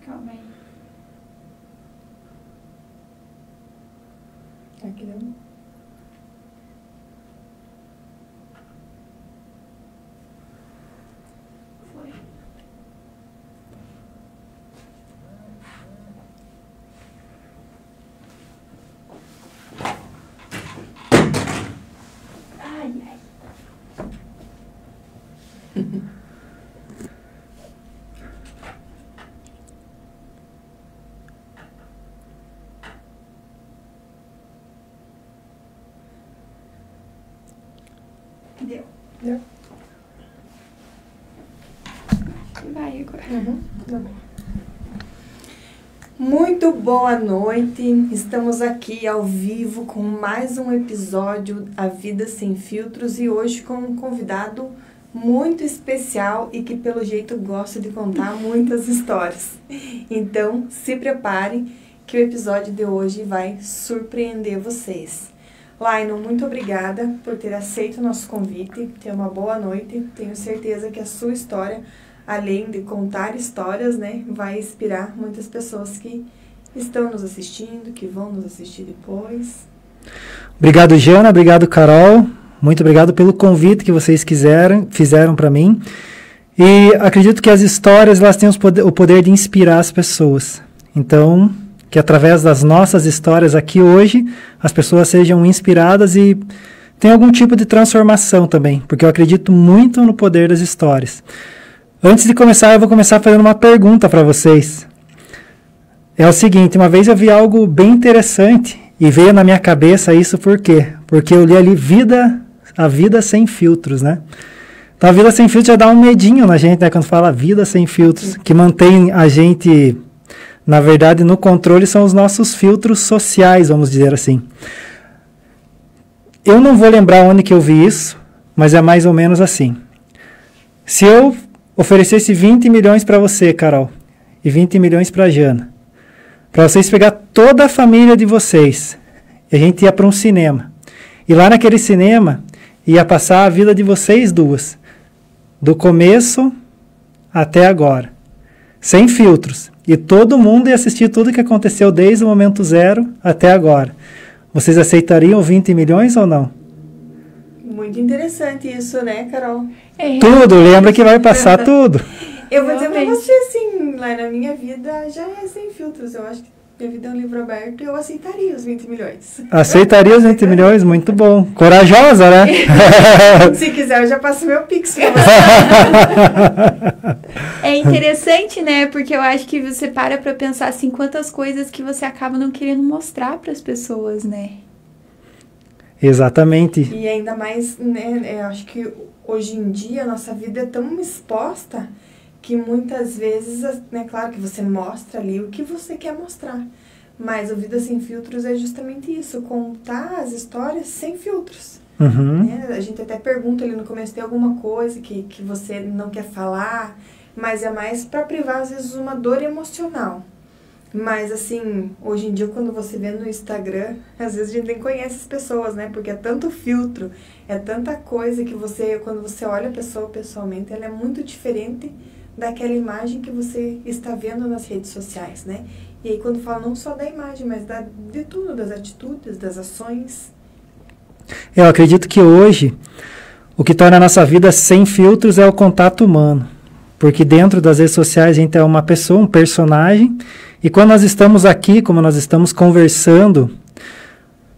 Calma aí. Aqui deu. Foi. Ai, ai. Deu. Deu? Vai agora. Tá bom. Muito boa noite, estamos aqui ao vivo com mais um episódio A Vida Sem Filtros e hoje com um convidado muito especial e que pelo jeito gosta de contar muitas histórias. Então se preparem que o episódio de hoje vai surpreender vocês. Laino, muito obrigada por ter aceito o nosso convite, tenha uma boa noite, tenho certeza que a sua história, além de contar histórias, né, vai inspirar muitas pessoas que estão nos assistindo, que vão nos assistir depois. Obrigado, Jana, obrigado, Carol, muito obrigado pelo convite que vocês fizeram para mim, e acredito que as histórias elas têm o poder de inspirar as pessoas, então que através das nossas histórias aqui hoje, as pessoas sejam inspiradas e tenham algum tipo de transformação também, porque eu acredito muito no poder das histórias. Antes de começar, eu vou começar fazendo uma pergunta para vocês. É o seguinte, uma vez eu vi algo bem interessante e veio na minha cabeça isso por quê? Porque eu li ali A Vida Sem Filtros, né? Então a vida sem filtros já dá um medinho na gente, né? Quando fala vida sem filtros, que mantém a gente... Na verdade, no controle são os nossos filtros sociais, vamos dizer assim. Eu não vou lembrar onde que eu vi isso, mas é mais ou menos assim. Se eu oferecesse 20 milhões para você, Carol, e 20 milhões para a Jana, para vocês pegar toda a família de vocês, e a gente ia para um cinema, e lá naquele cinema ia passar a vida de vocês duas, do começo até agora, sem filtros. E todo mundo ia assistir tudo que aconteceu desde o momento zero até agora. Vocês aceitariam 20 milhões ou não? Muito interessante isso, né, Carol? Tudo, lembra que vai passar tudo. Eu vou dizer pra você, assim, lá na minha vida já é sem filtros. Eu acho que minha vida é um livro aberto e eu aceitaria os 20 milhões. Aceitaria os 20 milhões? Muito bom. Corajosa, né? Se quiser, eu já passo meu Pix pra você. É interessante, né? Porque eu acho que você para pensar assim, quantas coisas que você acaba não querendo mostrar para as pessoas, né? Exatamente. E ainda mais, né? Eu acho que hoje em dia a nossa vida é tão exposta que muitas vezes, né, claro que você mostra ali o que você quer mostrar, mas o Vida Sem Filtros é justamente isso, contar as histórias sem filtros. Uhum. Né? A gente até pergunta ali no começo, tem alguma coisa que você não quer falar, mas é mais para privar, às vezes, uma dor emocional. Mas, assim, hoje em dia, quando você vê no Instagram, às vezes a gente nem conhece as pessoas, né? Porque é tanto filtro, é tanta coisa que você, quando você olha a pessoa pessoalmente, ela é muito diferente daquela imagem que você está vendo nas redes sociais, né? E aí quando fala não só da imagem, mas de tudo, das atitudes, das ações. Eu acredito que hoje o que torna a nossa vida sem filtros é o contato humano. Porque dentro das redes sociais a gente é uma pessoa, um personagem, e quando nós estamos aqui, como nós estamos conversando,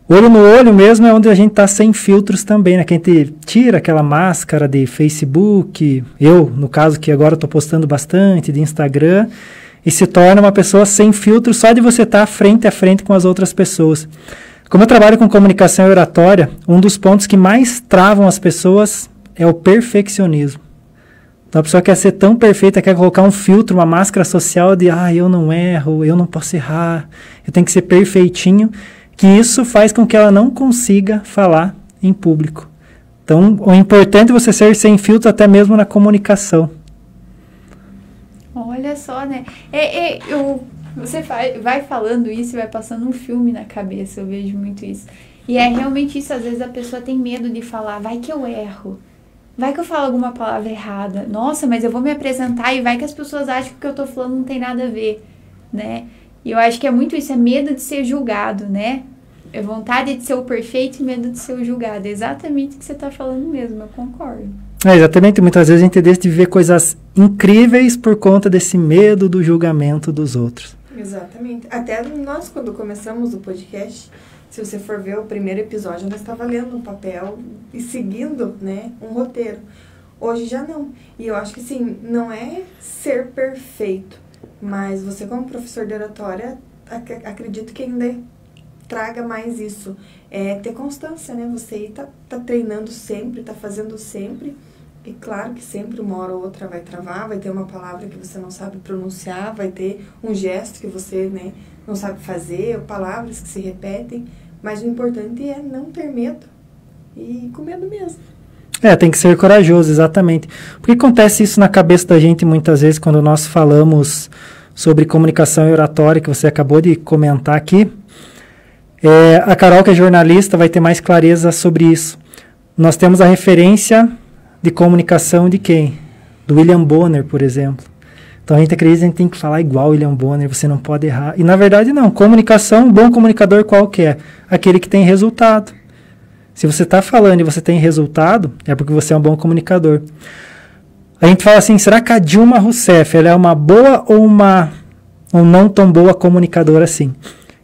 olho no olho mesmo é onde a gente está sem filtros também, né? Que a gente tira aquela máscara de Facebook, eu, no caso, que agora estou postando bastante, de Instagram, e se torna uma pessoa sem filtros só de você estar frente a frente com as outras pessoas. Como eu trabalho com comunicação e oratória, um dos pontos que mais travam as pessoas é o perfeccionismo. Então a pessoa quer ser tão perfeita, quer colocar um filtro, uma máscara social de eu não erro, eu não posso errar, eu tenho que ser perfeitinho, que isso faz com que ela não consiga falar em público. Então, o importante é você ser sem filtro até mesmo na comunicação. Olha só, né? Você vai falando isso e vai passando um filme na cabeça, eu vejo muito isso. E é realmente isso, às vezes a pessoa tem medo de falar, vai que eu erro. Vai que eu falo alguma palavra errada. Nossa, mas eu vou me apresentar e vai que as pessoas acham que o que eu tô falando não tem nada a ver. né? E eu acho que é muito isso, é medo de ser julgado, né? É vontade de ser o perfeito e medo de ser o julgado. É exatamente o que você está falando mesmo, eu concordo. Exatamente, muitas vezes a gente deixa de viver coisas incríveis por conta desse medo do julgamento dos outros. Exatamente. Até nós, quando começamos o podcast, se você for ver o primeiro episódio, nós estávamos lendo um papel e seguindo, né, um roteiro. Hoje já não. E eu acho que, sim, não é ser perfeito, mas você, como professor de oratória, acredito que ainda traga mais isso. É ter constância, né? Você tá treinando sempre, tá fazendo sempre. E claro que sempre uma hora ou outra vai travar, vai ter uma palavra que você não sabe pronunciar, vai ter um gesto que você, né, não sabe fazer, ou palavras que se repetem. Mas o importante é não ter medo. E com medo mesmo. Tem que ser corajoso, exatamente. Porque acontece isso na cabeça da gente muitas vezes quando nós falamos sobre comunicação e oratória, que você acabou de comentar aqui. A Carol, que é jornalista, vai ter mais clareza sobre isso. Nós temos a referência de comunicação de quem? Do William Bonner, por exemplo. Então a gente acredita que a gente tem que falar igual o William Bonner, você não pode errar. E na verdade não, comunicação, um bom comunicador qual que é? Aquele que tem resultado. Se você está falando e você tem resultado, é porque você é um bom comunicador. A gente fala assim, será que a Dilma Rousseff ela é uma boa ou não tão boa comunicadora assim?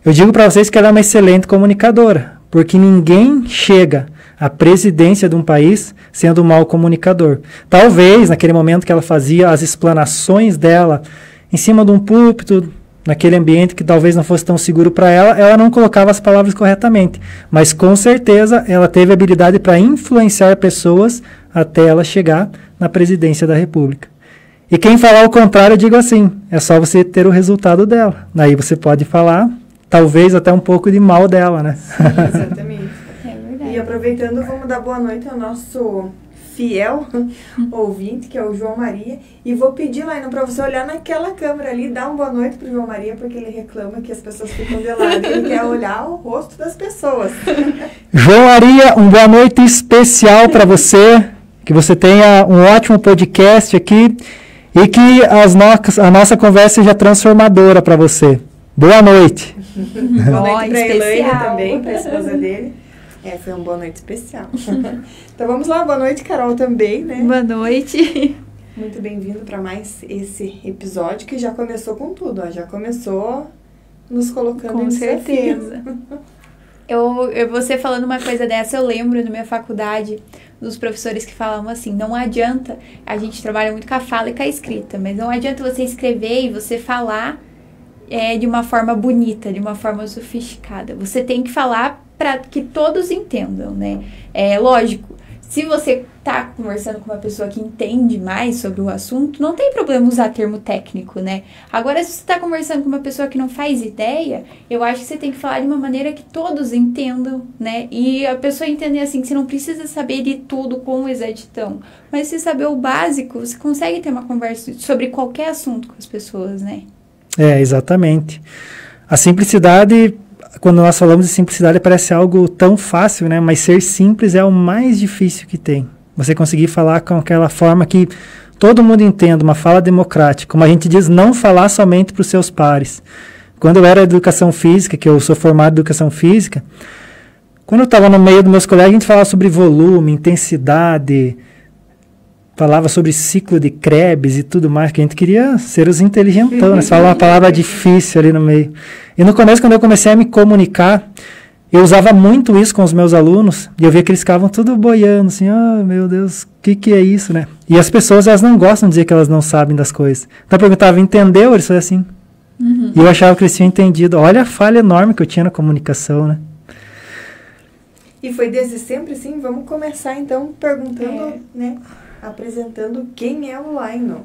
Eu digo para vocês que ela é uma excelente comunicadora, porque ninguém chega à presidência de um país sendo um mau comunicador. Talvez, naquele momento que ela fazia as explanações dela em cima de um púlpito, naquele ambiente que talvez não fosse tão seguro para ela, ela não colocava as palavras corretamente. Mas, com certeza, ela teve habilidade para influenciar pessoas até ela chegar na presidência da República. E quem falar o contrário, eu digo assim, é só você ter o resultado dela. Aí você pode falar, talvez até um pouco de mal dela, né? Sim, exatamente. É verdade. E aproveitando, vamos dar boa noite ao nosso fiel ouvinte, que é o João Maria. E vou pedir, Laina, para você olhar naquela câmera ali, dar uma boa noite pro João Maria, porque ele reclama que as pessoas ficam de lado. Ele quer olhar o rosto das pessoas. João Maria, uma boa noite especial para você. Que você tenha um ótimo podcast aqui e que a nossa conversa seja transformadora para você. Boa noite. Boa noite para a Elaine também, para a esposa dele. Foi uma boa noite especial. Então vamos lá, boa noite, Carol, também, né? Boa noite. Muito bem-vindo para mais esse episódio que já começou com tudo, ó. Já começou nos colocando com em certeza. Você falando uma coisa dessa, eu lembro na minha faculdade dos professores que falavam assim, não adianta, a gente trabalha muito com a fala e com a escrita, mas não adianta você escrever e você falar de uma forma bonita, de uma forma sofisticada. Você tem que falar para que todos entendam, né? Lógico, se você tá conversando com uma pessoa que entende mais sobre o assunto, não tem problema usar termo técnico, né? Agora, se você tá conversando com uma pessoa que não faz ideia, eu acho que você tem que falar de uma maneira que todos entendam, né? E a pessoa entender assim, que você não precisa saber de tudo com exatidão, mas se saber o básico, você consegue ter uma conversa sobre qualquer assunto com as pessoas, né? Exatamente. A simplicidade, quando nós falamos de simplicidade, parece algo tão fácil, né? Mas ser simples é o mais difícil que tem. Você conseguir falar com aquela forma que todo mundo entenda, uma fala democrática. Como a gente diz, não falar somente para os seus pares. Quando eu era de educação física, que eu sou formado em educação física, quando eu estava no meio dos meus colegas, a gente falava sobre volume, intensidade, falava sobre ciclo de Krebs e tudo mais, que a gente queria ser os inteligentão, né? Você fala uma palavra difícil ali no meio. E no começo, quando eu comecei a me comunicar, eu usava muito isso com os meus alunos, e eu via que eles ficavam tudo boiando, assim, meu Deus, o que é isso, né? E as pessoas, elas não gostam de dizer que elas não sabem das coisas. Então eu perguntava, entendeu? Eles falavam assim. E eu achava que eles tinham entendido. Olha a falha enorme que eu tinha na comunicação, né? E foi desde sempre, sim? Vamos começar, então, perguntando, né? Apresentando quem é o Laino.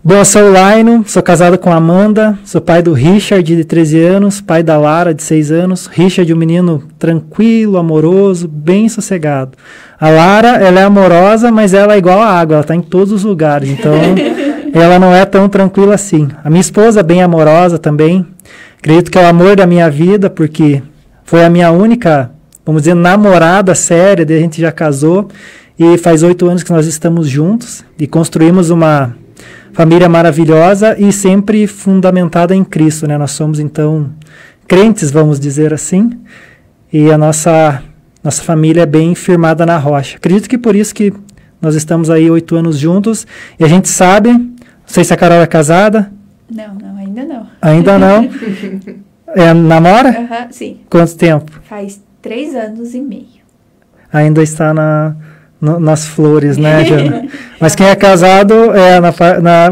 Bom, eu sou o Laino, sou casado com a Amanda, sou pai do Richard, de 13 anos, pai da Lara, de 6 anos. Richard é um menino tranquilo, amoroso, bem sossegado. A Lara, ela é amorosa, mas ela é igual a água, ela está em todos os lugares, então ela não é tão tranquila assim. A minha esposa é bem amorosa também, acredito que é o amor da minha vida, porque foi a minha única, vamos dizer, namorada séria, daí a gente já casou, e faz 8 anos que nós estamos juntos, e construímos uma família maravilhosa e sempre fundamentada em Cristo, né? Nós somos, então, crentes, vamos dizer assim, e a nossa família é bem firmada na rocha. Acredito que por isso que nós estamos aí 8 anos juntos, e a gente sabe, não sei se a Carol é casada. Não, ainda não. Ainda não. Namora? Sim. Quanto tempo? Faz 3 anos e meio. Ainda está nas flores, né, Jana? Mas quem é casado,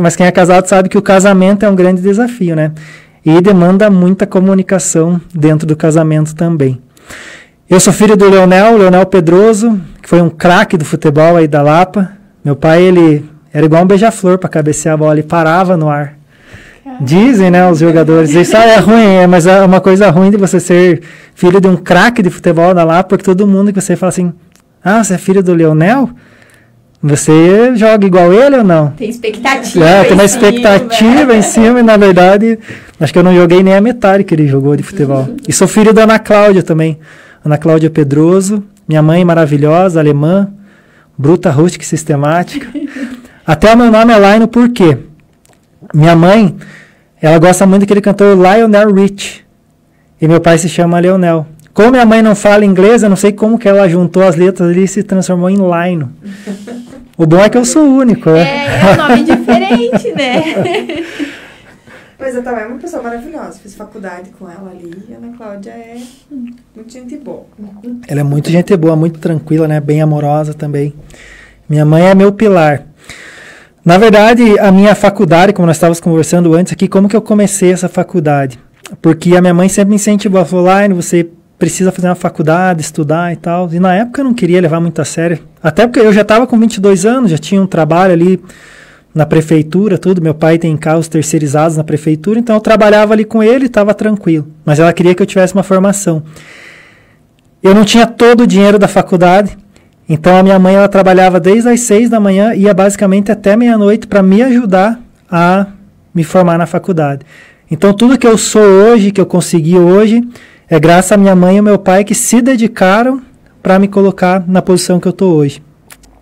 mas quem é casado sabe que o casamento é um grande desafio, né? E demanda muita comunicação dentro do casamento também. Eu sou filho do Leonel Pedroso, que foi um craque do futebol aí da Lapa. Meu pai, ele era igual um beija-flor para cabecear a bola, ele parava no ar. Dizem, né, os jogadores, isso é ruim, mas é uma coisa ruim de você ser filho de um craque de futebol da Lapa, porque todo mundo que você fala assim, você é filho do Leonel? Você joga igual ele ou não? Tem expectativa tem uma expectativa em cima, e na verdade, acho que eu não joguei nem a metade que ele jogou de futebol. E sou filho da Ana Cláudia também, Ana Cláudia Pedroso, minha mãe maravilhosa, alemã, bruta, rústica e sistemática. Até o meu nome é Laino, por quê? Minha mãe, ela gosta muito daquele cantor Lionel Rich. E meu pai se chama Leonel. Como minha mãe não fala inglês, eu não sei como que ela juntou as letras ali e se transformou em Laino. O bom é que eu sou único. É um nome diferente, né? Pois eu também é uma pessoa maravilhosa. Fiz faculdade com ela ali. E a Ana Cláudia é muito gente boa. Ela é muito gente boa, muito tranquila, né? Bem amorosa também. Minha mãe é meu pilar. Na verdade, a minha faculdade, como nós estávamos conversando antes aqui, como que eu comecei essa faculdade? Porque a minha mãe sempre me incentivou, falou, você precisa fazer uma faculdade, estudar e tal. E na época eu não queria levar muito a sério. Até porque eu já estava com 22 anos, já tinha um trabalho ali na prefeitura, tudo. Meu pai tem carros terceirizados na prefeitura, então eu trabalhava ali com ele e estava tranquilo. Mas ela queria que eu tivesse uma formação. Eu não tinha todo o dinheiro da faculdade. Então a minha mãe, ela trabalhava desde as 6 da manhã e ia basicamente até meia-noite para me ajudar a me formar na faculdade. Então tudo que eu sou hoje, que eu consegui hoje, é graças à minha mãe e ao meu pai que se dedicaram para me colocar na posição que eu estou hoje.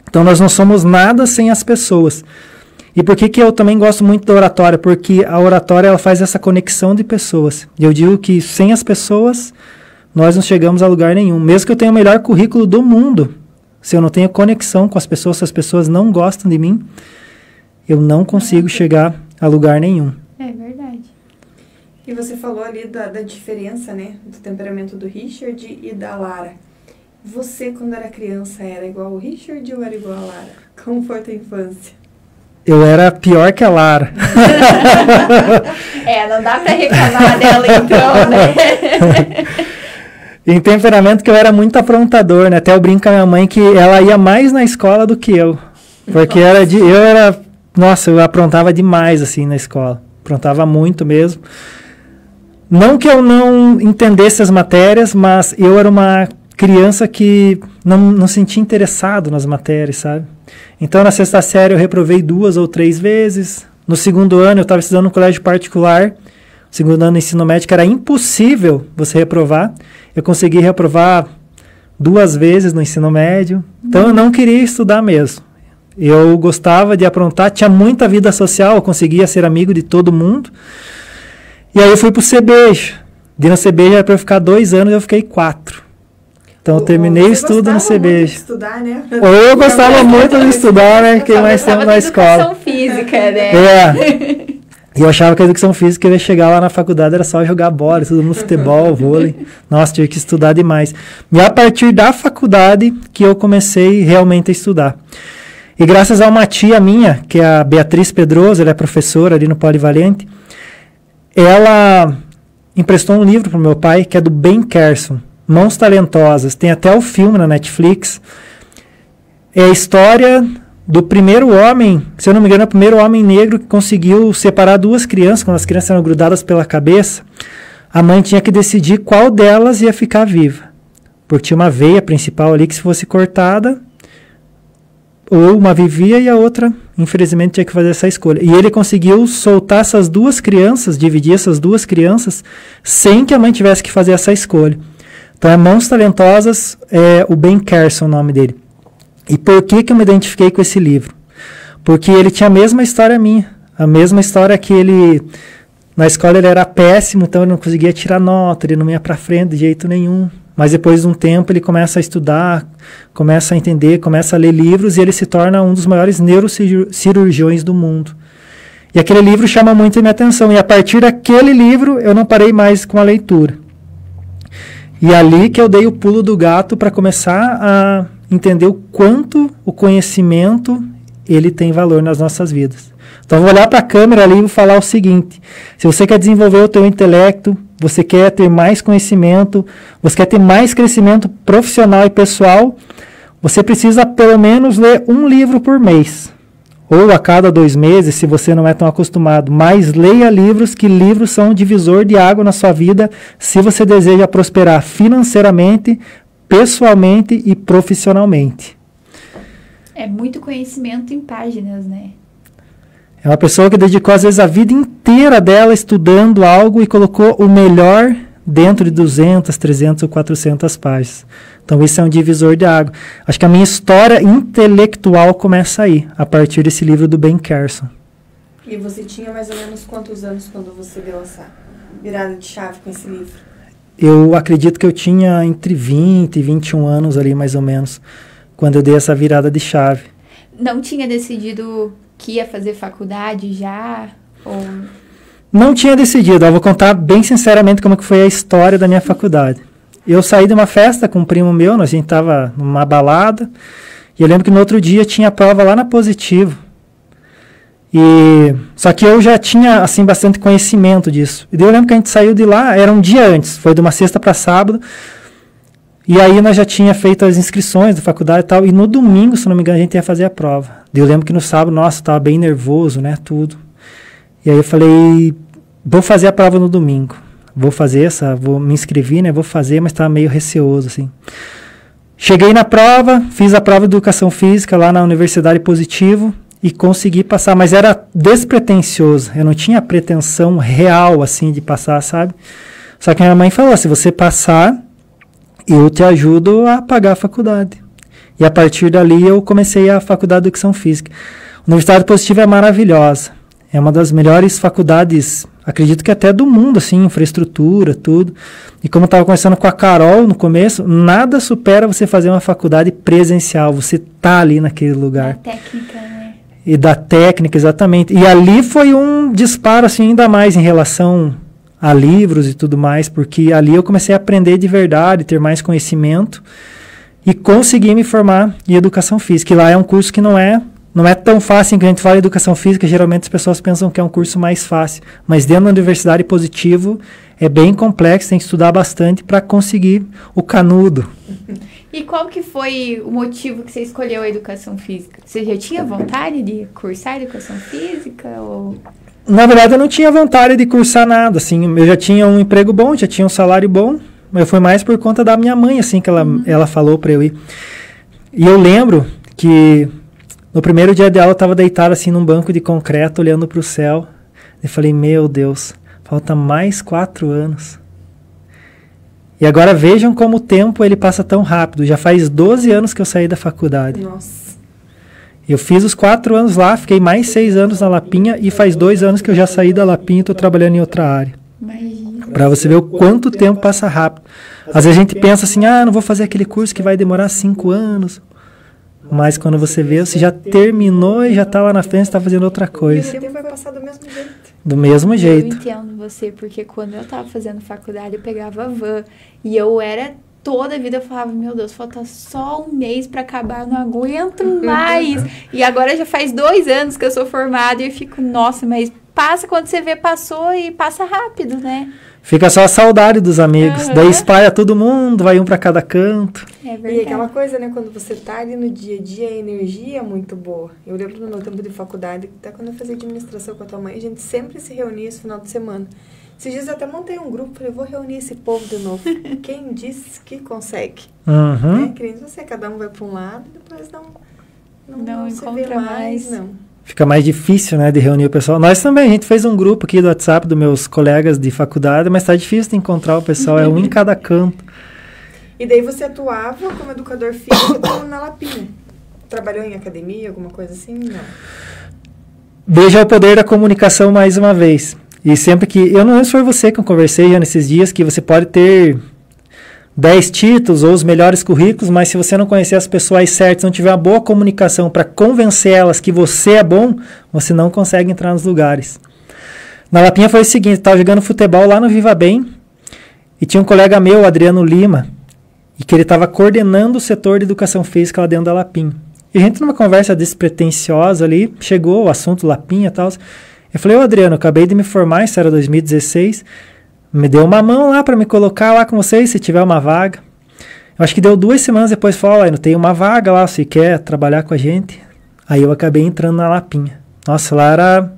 Então nós não somos nada sem as pessoas. E por que eu também gosto muito da oratória? Porque a oratória, ela faz essa conexão de pessoas. E eu digo que sem as pessoas nós não chegamos a lugar nenhum. Mesmo que eu tenha o melhor currículo do mundo, se eu não tenho conexão com as pessoas, se as pessoas não gostam de mim, eu não consigo chegar a lugar nenhum. É verdade. E você falou ali da diferença, né, do temperamento do Richard e da Lara. Você, quando era criança, era igual o Richard ou era igual a Lara? Como foi a tua infância? Eu era pior que a Lara. Não dá pra reclamar dela então, né? Em temperamento que eu era muito aprontador, né? Até eu brinco com a minha mãe que ela ia mais na escola do que eu. Porque eu aprontava demais, assim, na escola. Aprontava muito mesmo. Não que eu não entendesse as matérias, mas eu era uma criança que não sentia interessado nas matérias, sabe? Então, na 6ª série, eu reprovei 2 ou 3 vezes. No 2º ano, eu estava estudando no colégio particular. 2º ano do ensino médio, que era impossível você reprovar. Eu consegui reprovar 2 vezes no ensino médio. Então, eu não queria estudar mesmo. Eu gostava de aprontar, tinha muita vida social, eu conseguia ser amigo de todo mundo. E aí eu fui pro CBJ. No CBJ era para eu ficar 2 anos, eu fiquei 4. Então, eu terminei o estudo no CBJ. Muito de estudar, né? Eu gostava muito de estudar, né? Fiquei mais tempo na escola. Educação física, né? E eu achava que a educação física, eu ia chegar lá na faculdade, era só jogar bola, todo mundo futebol, vôlei. Nossa, tinha que estudar demais. E a partir da faculdade que eu comecei realmente a estudar. E graças a uma tia minha, que é a Beatriz Pedroso, ela é professora ali no Polivalente, ela emprestou um livro para o meu pai, que é do Ben Carson, Mãos Talentosas. Tem até o filme na Netflix. É a história do primeiro homem, se eu não me engano, é o primeiro homem negro que conseguiu separar 2 crianças, quando as crianças eram grudadas pela cabeça. A mãe tinha que decidir qual delas ia ficar viva. Porque tinha uma veia principal ali que, se fosse cortada, ou uma vivia e a outra, infelizmente, tinha que fazer essa escolha. E ele conseguiu soltar essas 2 crianças, dividir essas 2 crianças, sem que a mãe tivesse que fazer essa escolha. Então, é Mãos Talentosas, é o Ben Carson o nome dele. E por que eu me identifiquei com esse livro? Porque ele tinha a mesma história minha. A mesma história que ele, na escola ele era péssimo, então ele não conseguia tirar nota, ele não ia para frente de jeito nenhum. Mas depois de um tempo ele começa a estudar, começa a entender, começa a ler livros e ele se torna um dos maiores neurocirurgiões do mundo. E aquele livro chama muito a minha atenção. E a partir daquele livro eu não parei mais com a leitura. E ali que eu dei o pulo do gato para começar a entender o quanto o conhecimento ele tem valor nas nossas vidas. Então eu vou olhar para a câmera ali e vou falar o seguinte: se você quer desenvolver o teu intelecto, você quer ter mais conhecimento, você quer ter mais crescimento profissional e pessoal, você precisa pelo menos ler um livro por mês. Ou a cada 2 meses, se você não é tão acostumado. Mas leia livros, que livros são um divisor de água na sua vida, se você deseja prosperar financeiramente, pessoalmente e profissionalmente. É muito conhecimento em páginas, né? É uma pessoa que dedicou, às vezes, a vida inteira dela estudando algo e colocou o melhor dentro de 200, 300 ou 400 páginas. Então, isso é um divisor de água. Acho que a minha história intelectual começa aí, a partir desse livro do Ben Carson. E você tinha mais ou menos quantos anos quando você deu essa virada de chave com esse livro? Eu acredito que eu tinha entre 20 e 21 anos ali, mais ou menos, quando eu dei essa virada de chave. Não tinha decidido que ia fazer faculdade já? Ou... Não tinha decidido. Eu vou contar bem sinceramente como que foi a história da minha faculdade. Eu saí de uma festa com um primo meu, a gente estava numa balada, e eu lembro que no outro dia tinha prova lá na Positivo. Só que eu já tinha, assim, bastante conhecimento disso. E daí eu lembro que a gente saiu de lá, era um dia antes, foi de uma sexta para sábado, e aí nós já tinha feito as inscrições da faculdade e tal, e no domingo, se não me engano, a gente ia fazer a prova. Daí eu lembro que no sábado, nossa, eu estava bem nervoso, né, tudo. E aí eu falei, vou fazer a prova no domingo. Vou me inscrever, né? Vou fazer, mas estava meio receoso, assim. Cheguei na prova, fiz a prova de Educação Física lá na Universidade Positivo e consegui passar, mas era despretensioso. Eu não tinha pretensão real, assim, de passar, sabe? Só que a minha mãe falou, se você passar, eu te ajudo a pagar a faculdade. E a partir dali eu comecei a Faculdade de Educação Física. A Universidade Positiva é maravilhosa. É uma das melhores faculdades, acredito que até do mundo, assim, infraestrutura, tudo. E como eu estava conversando com a Carol no começo, nada supera você fazer uma faculdade presencial. Você tá ali naquele lugar. Da técnica, né? E da técnica, exatamente. E ali foi um disparo, assim, ainda mais em relação a livros e tudo mais, porque ali eu comecei a aprender de verdade, ter mais conhecimento e consegui me formar em Educação Física. E lá é um curso que não é tão fácil. Quando a gente fala em Educação Física, geralmente as pessoas pensam que é um curso mais fácil. Mas dentro da Universidade Positivo é bem complexo, tem que estudar bastante para conseguir o canudo. E qual que foi o motivo que você escolheu a Educação Física? Você já tinha vontade de cursar Educação Física? Ou... Na verdade, eu não tinha vontade de cursar nada. Assim, eu já tinha um emprego bom, já tinha um salário bom, mas foi mais por conta da minha mãe, assim, que ela falou para eu ir. E eu lembro que no primeiro dia de aula eu estava deitado assim num banco de concreto, olhando para o céu. E falei, meu Deus, falta mais 4 anos. E agora vejam como o tempo ele passa tão rápido. Já faz 12 anos que eu saí da faculdade. Nossa. Eu fiz os 4 anos lá, fiquei mais 6 anos na Lapinha e faz 2 anos que eu já saí da Lapinha e estou trabalhando em outra área. Para você ver o quanto o tempo passa rápido. Às vezes a gente pensa assim, não vou fazer aquele curso que vai demorar 5 anos. Mas quando você vê, você já terminou e já está lá na frente, está fazendo outra coisa. E o tempo vai passar do mesmo jeito. Do mesmo jeito. Eu entendo você, porque quando eu estava fazendo faculdade, eu pegava van. E eu era toda a vida, eu falava, meu Deus, falta só um mês para acabar, eu não aguento mais. E agora já faz 2 anos que eu sou formada e eu fico, nossa, mas passa, quando você vê, passou e passa rápido, né? Fica só a saudade dos amigos. Daí espalha todo mundo, vai um para cada canto. É verdade. E aquela coisa, né? Quando você tá ali no dia a dia, a energia é muito boa. Eu lembro no meu tempo de faculdade, até quando eu fazia administração com a tua mãe, a gente sempre se reunia esse final de semana. Esses dias eu até montei um grupo, falei, vou reunir esse povo de novo. Quem disse que consegue? Uhum. Que nem você, cada um vai para um lado e depois não se encontra vê mais, não. Fica mais difícil, né, de reunir o pessoal. Nós também, a gente fez um grupo aqui do WhatsApp dos meus colegas de faculdade, mas tá difícil de encontrar o pessoal, é um em cada canto. E daí você atuava como educador físico na Lapinha? Trabalhou em academia, alguma coisa assim? Não. veja o poder da comunicação mais uma vez. E sempre que... Eu não lembro se foi você que eu conversei já nesses dias, que você pode ter 10 títulos ou os melhores currículos, mas se você não conhecer as pessoas certas, não tiver uma boa comunicação para convencer elas que você é bom, você não consegue entrar nos lugares. Na Lapinha foi o seguinte, estava jogando futebol lá no Viva Bem, e tinha um colega meu, o Adriano Lima, e que ele estava coordenando o setor de educação física lá dentro da Lapinha. E a gente, numa conversa despretensiosa ali, chegou o assunto Lapinha e tal. Eu falei, Adriano, eu acabei de me formar, isso era 2016, me deu uma mão lá para me colocar lá com vocês, se tiver uma vaga. Eu acho que deu 2 semanas depois, falou, não tem uma vaga lá, se quer trabalhar com a gente. Aí eu acabei entrando na Lapinha. Nossa, lá era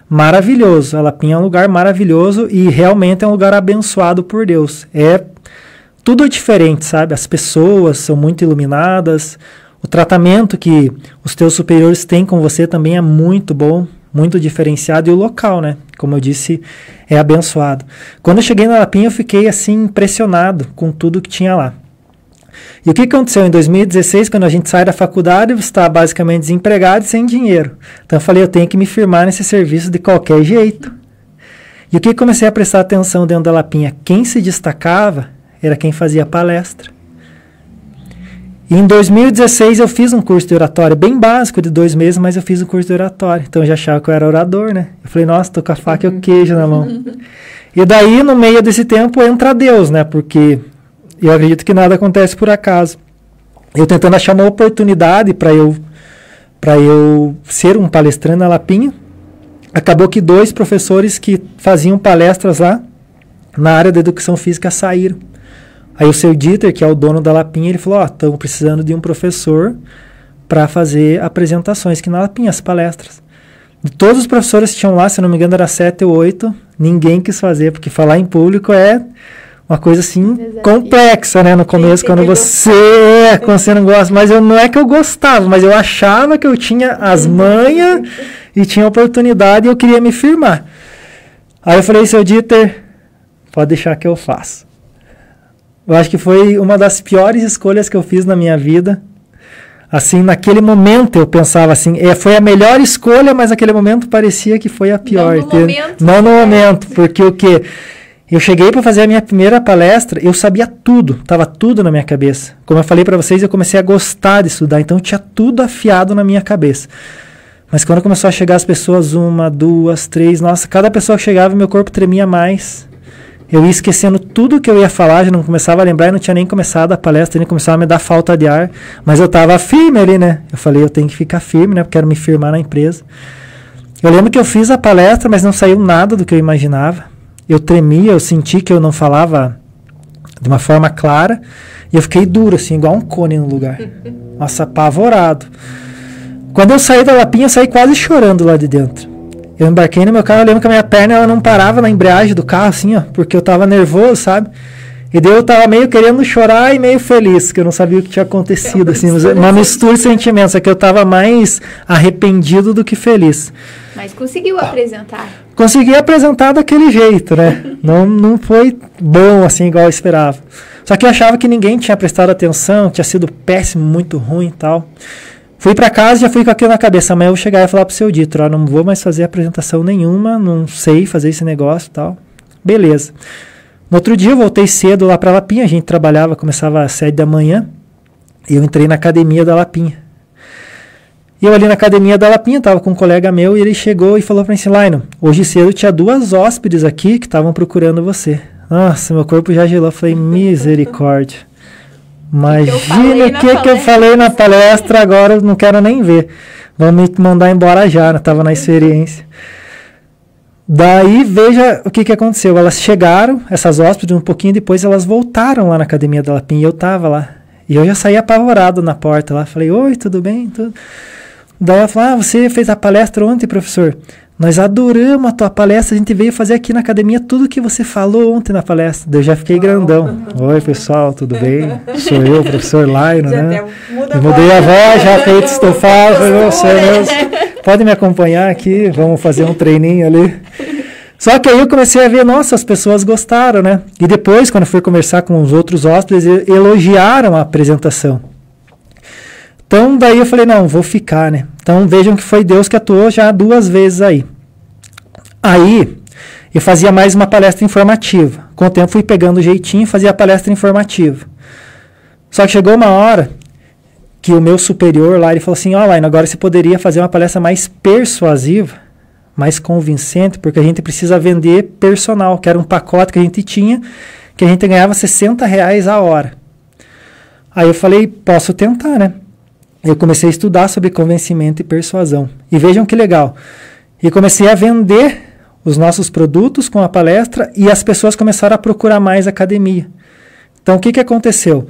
maravilhoso, a Lapinha é um lugar maravilhoso e realmente é um lugar abençoado por Deus. Tudo diferente, sabe? As pessoas são muito iluminadas, o tratamento que os teus superiores têm com você também é muito bom, muito diferenciado, e o local, né? Como eu disse, é abençoado. Quando eu cheguei na Lapinha, eu fiquei assim impressionado com tudo que tinha lá. E o que aconteceu em 2016, quando a gente sai da faculdade, você está basicamente desempregado e sem dinheiro. Então eu falei, eu tenho que me firmar nesse serviço de qualquer jeito. E o que comecei a prestar atenção dentro da Lapinha? Quem se destacava era quem fazia palestra. E em 2016 eu fiz um curso de oratória, bem básico, de 2 meses, mas eu fiz um curso de oratória. Então eu já achava que eu era orador, né? Eu falei, nossa, tô com a faca e o queijo na mão. E daí, no meio desse tempo, entra Deus, né? Porque eu acredito que nada acontece por acaso. Eu tentando achar uma oportunidade para eu ser um palestrante na Lapinha. Acabou que 2 professores que faziam palestras lá na área da educação física saíram. Aí o seu Dieter, que é o dono da Lapinha, ele falou, estamos precisando de um professor para fazer apresentações aqui na Lapinha, as palestras. De todos os professores que tinham lá, se não me engano era 7 ou 8, ninguém quis fazer, porque falar em público é uma coisa assim complexa, né? No começo, quando você não gosta. Mas não é que eu gostava, mas eu achava que eu tinha as manhas e tinha oportunidade e eu queria me firmar. Aí eu falei, seu Dieter, pode deixar que eu faço. Eu acho que foi uma das piores escolhas que eu fiz na minha vida. Assim, naquele momento eu pensava assim, foi a melhor escolha, mas naquele momento parecia que foi a pior. Não no momento, porque o quê? Eu cheguei para fazer a minha primeira palestra, eu sabia tudo, estava tudo na minha cabeça. Como eu falei para vocês, eu comecei a gostar de estudar, então tinha tudo afiado na minha cabeça. Mas quando começou a chegar as pessoas, 1, 2, 3, nossa, cada pessoa que chegava, meu corpo tremia mais. Eu ia esquecendo tudo que eu ia falar, já não começava a lembrar, e não tinha nem começado a palestra, nem começava a me dar falta de ar. Mas eu estava firme ali, né? Eu falei, eu tenho que ficar firme, né? Porque quero me firmar na empresa. Eu lembro que eu fiz a palestra, mas não saiu nada do que eu imaginava. Eu tremia, eu senti que eu não falava de uma forma clara. E eu fiquei duro, assim, igual um cone no lugar. Nossa, apavorado. Quando eu saí da Lapinha, eu saí quase chorando lá de dentro. Eu embarquei no meu carro, eu lembro que a minha perna ela não parava na embreagem do carro, assim, ó, porque eu tava nervoso, sabe? E daí eu tava meio querendo chorar e meio feliz, que eu não sabia o que tinha acontecido, assim, uma mistura de sentimentos, é que eu tava mais arrependido do que feliz. Mas conseguiu apresentar? Consegui apresentar daquele jeito, né? Não foi bom, assim, igual eu esperava. Só que eu achava que ninguém tinha prestado atenção, tinha sido péssimo, muito ruim e tal. Fui para casa e já fui com aquilo na cabeça. Amanhã eu vou chegar e falar pro seu Dieter, não vou mais fazer apresentação nenhuma, não sei fazer esse negócio e tal. Beleza. No outro dia eu voltei cedo lá para Lapinha, a gente trabalhava, começava às 7 da manhã, e eu entrei na academia da Lapinha. E eu ali na academia da Lapinha, tava com um colega meu, e ele chegou e falou para mim assim, Laino, hoje cedo tinha 2 hóspedes aqui que estavam procurando você. Nossa, meu corpo já gelou, eu falei, misericórdia. Imagina o que eu falei na palestra, agora eu não quero nem ver. Vão me mandar embora já, né? Estava na experiência. Daí, veja o que aconteceu. Elas chegaram, essas hóspedes, um pouquinho depois, elas voltaram lá na academia da Lapinha e eu estava lá. E eu já saí apavorado na porta lá. Falei, oi, tudo bem? Tudo. Daí ela falou, você fez a palestra ontem, professor? Nós adoramos a tua palestra, a gente veio fazer aqui na academia tudo que você falou ontem na palestra. Daí eu já fiquei grandão. Oi, pessoal, tudo bem? Sou eu, o professor Laino, né? Eu mudei a voz, já feito estofado. Pode me acompanhar aqui, vamos fazer um treininho ali. Só que aí eu comecei a ver, nossa, as pessoas gostaram, né? E depois, quando eu fui conversar com os outros hóspedes, elogiaram a apresentação. Então, daí eu falei, não, vou ficar, né? Então vejam que foi Deus que atuou já 2 vezes aí. Aí eu fazia mais uma palestra informativa. Com o tempo fui pegando o jeitinho e fazia a palestra informativa. Só que chegou uma hora que o meu superior lá, ele falou assim, Laino, agora você poderia fazer uma palestra mais persuasiva, mais convincente, porque a gente precisa vender personal, que era um pacote que a gente tinha, que a gente ganhava R$60 a hora. Aí eu falei, posso tentar, né? Eu comecei a estudar sobre convencimento e persuasão. E vejam que legal. E comecei a vender os nossos produtos com a palestra e as pessoas começaram a procurar mais academia. Então, o que aconteceu?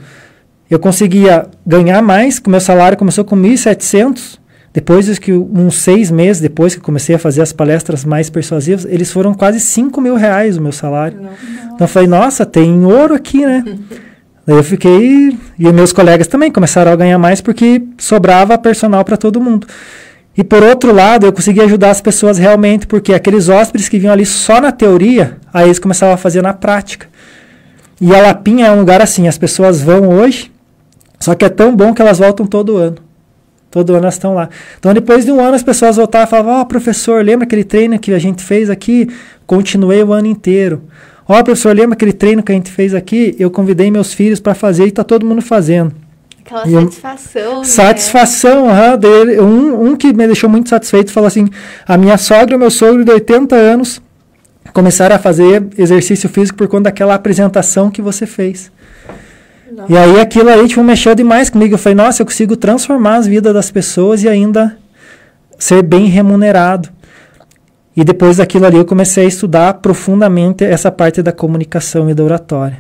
Eu conseguia ganhar mais, o meu salário começou com 1.700, depois que uns 6 meses depois que comecei a fazer as palestras mais persuasivas, eles foram quase R$5.000 o meu salário. Nossa. Então eu falei, nossa, tem ouro aqui, né? Daí eu fiquei, e meus colegas também começaram a ganhar mais porque sobrava personal para todo mundo. E por outro lado, eu consegui ajudar as pessoas realmente, porque aqueles hóspedes que vinham ali só na teoria, aí eles começavam a fazer na prática. E a Lapinha é um lugar assim, as pessoas vão hoje, só que é tão bom que elas voltam todo ano. Todo ano elas estão lá. Então, depois de um ano, as pessoas voltavam e falavam, professor, lembra aquele treino que a gente fez aqui? Continuei o ano inteiro. Professor, lembra aquele treino que a gente fez aqui? Eu convidei meus filhos para fazer e está todo mundo fazendo. Aquela satisfação, né? Satisfação, dele. Um que me deixou muito satisfeito falou assim, a minha sogra e o meu sogro de 80 anos começaram a fazer exercício físico por conta daquela apresentação que você fez. Nossa. E aí aquilo aí mexeu demais comigo. Eu falei, nossa, eu consigo transformar as vidas das pessoas e ainda ser bem remunerado. E depois daquilo ali eu comecei a estudar profundamente essa parte da comunicação e da oratória.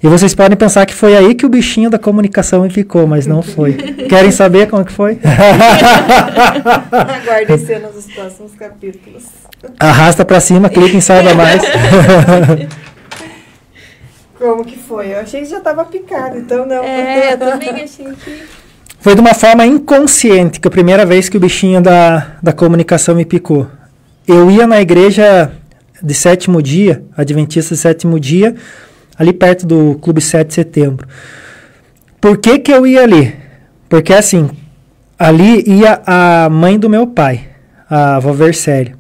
E vocês podem pensar que foi aí que o bichinho da comunicação me ficou, mas não foi. Querem saber como que foi? Aguardem cenas dos próximos capítulos. Arrasta pra cima, clica em saiba mais. Como que foi? Eu achei que já estava picado, então não. Eu também achei que... Foi de uma forma inconsciente, que a primeira vez que o bichinho da comunicação me picou. Eu ia na igreja de 7º dia, Adventista de 7º dia, ali perto do Clube 7 de Setembro. Por que eu ia ali? Porque assim, ali ia a mãe do meu pai, a avó Vercélia.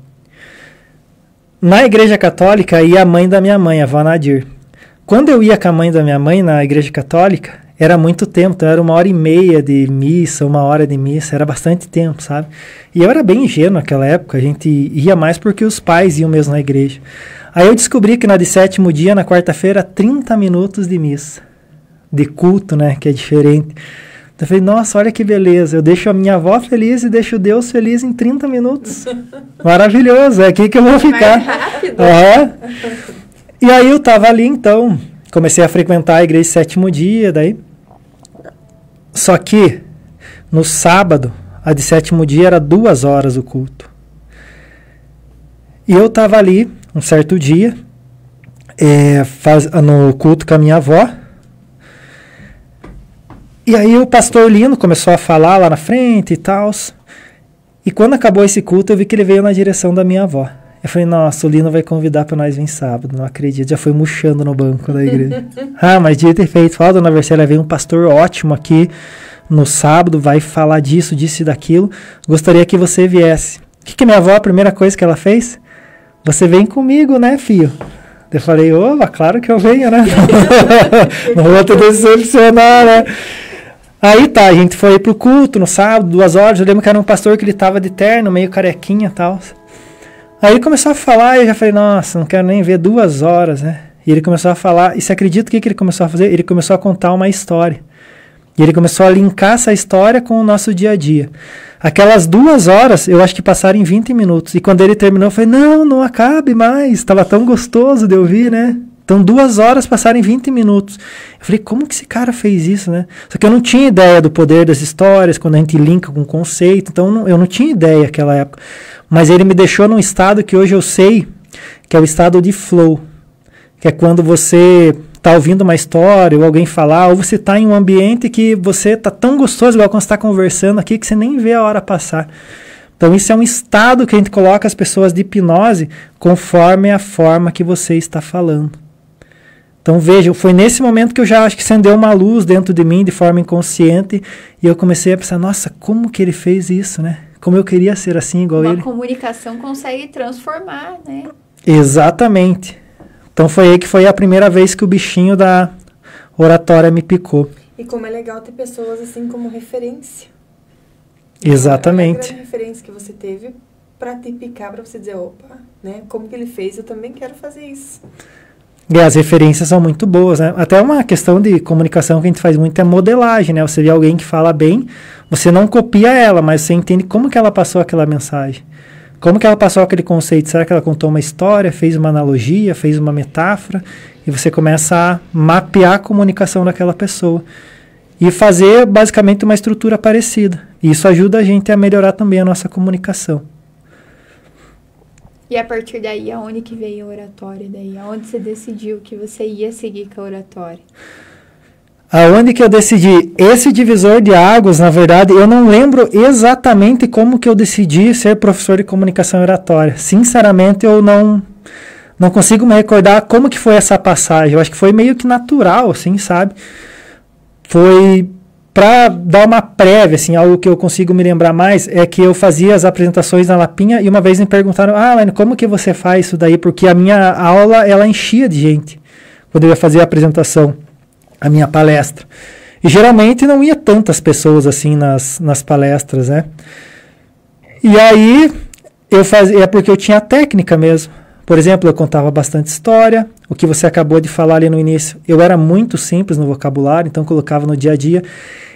Na igreja católica ia a mãe da minha mãe, a avó Nadir. Quando eu ia com a mãe da minha mãe na igreja católica, era muito tempo, então era 1h30 de missa, 1 hora de missa, era bastante tempo, sabe? E eu era bem ingênuo naquela época, a gente ia mais porque os pais iam mesmo na igreja. Aí eu descobri que na de 7º dia, na quarta-feira, 30 minutos de missa, de culto, né, que é diferente. Então eu falei, nossa, olha que beleza, eu deixo a minha avó feliz e deixo Deus feliz em 30 minutos. Maravilhoso, é aqui que eu vou ficar. Mais rápido. E aí eu tava ali, então, comecei a frequentar a igreja 7º dia, daí. Só que, no sábado, a de 7º dia era 2 horas o culto. E eu tava ali, um certo dia, no culto com a minha avó. E aí o pastor Lino começou a falar lá na frente e tal. E quando acabou esse culto, eu vi que ele veio na direção da minha avó. Eu falei, nossa, o Lino vai convidar para nós vir sábado, não acredito, já foi murchando no banco da igreja. Mas devia ter feito, fala, dona Vercélia, veio um pastor ótimo aqui no sábado, vai falar disso, disso e daquilo, gostaria que você viesse. O que minha avó, a primeira coisa que ela fez? Você vem comigo, né, filho? Eu falei, claro que eu venho, né? Não vou te decepcionar, né? Aí tá, a gente foi pro culto no sábado, 2 horas, eu lembro que era um pastor que ele tava de terno, meio carequinha e tal. Aí ele começou a falar e eu já falei, nossa, não quero nem ver 2 horas, né? E ele começou a falar, e você acredita o que ele começou a fazer? Ele começou a contar uma história. E ele começou a linkar essa história com o nosso dia a dia. Aquelas 2 horas, eu acho que passaram em 20 minutos. E quando ele terminou, eu falei, não acabe mais, estava tão gostoso de ouvir, né? Então 2 horas passaram em 20 minutos. Eu falei, como que esse cara fez isso, né? Só que eu não tinha ideia do poder das histórias, quando a gente linka com o conceito, então eu não tinha ideia naquela época. Mas ele me deixou num estado que hoje eu sei, que é o estado de flow, que é quando você está ouvindo uma história, ou alguém falar, ou você está em um ambiente que você está tão gostoso, igual quando você está conversando aqui, que você nem vê a hora passar. Então isso é um estado que a gente coloca as pessoas de hipnose conforme a forma que você está falando. Então, veja, foi nesse momento que eu já acho que acendeu uma luz dentro de mim de forma inconsciente e eu comecei a pensar, nossa, como que ele fez isso, né? Como eu queria ser assim, igual ele. Uma comunicação consegue transformar, né? Exatamente. Então, foi aí que foi a primeira vez que o bichinho da oratória me picou. E como é legal ter pessoas assim como referência. Exatamente. É a grande referência que você teve para te picar, para você dizer, opa, né? Como que ele fez, eu também quero fazer isso. E as referências são muito boas, né? Até uma questão de comunicação que a gente faz muito é modelagem, né? Você vê alguém que fala bem, você não copia ela, mas você entende como que ela passou aquela mensagem. Como que ela passou aquele conceito? Será que ela contou uma história, fez uma analogia, fez uma metáfora? E você começa a mapear a comunicação daquela pessoa. E fazer basicamente uma estrutura parecida. E isso ajuda a gente a melhorar também a nossa comunicação. E a partir daí, aonde que veio a oratória daí? Aonde você decidiu que você ia seguir com a oratória? Aonde que eu decidi? Esse divisor de águas, na verdade, eu não lembro exatamente como que eu decidi ser professor de comunicação e oratória. Sinceramente, eu não consigo me recordar como que foi essa passagem. Eu acho que foi meio que natural, assim, sabe? Foi para dar uma prévia, assim, algo que eu consigo me lembrar mais é que eu fazia as apresentações na Lapinha e uma vez me perguntaram, Laine, como que você faz isso daí? Porque a minha aula, ela enchia de gente quando eu ia fazer a apresentação, a minha palestra. E geralmente não ia tantas pessoas assim nas palestras, né? E aí eu fazia, é porque eu tinha técnica mesmo. Por exemplo, eu contava bastante história, o que você acabou de falar ali no início. Eu era muito simples no vocabulário, então colocava no dia a dia.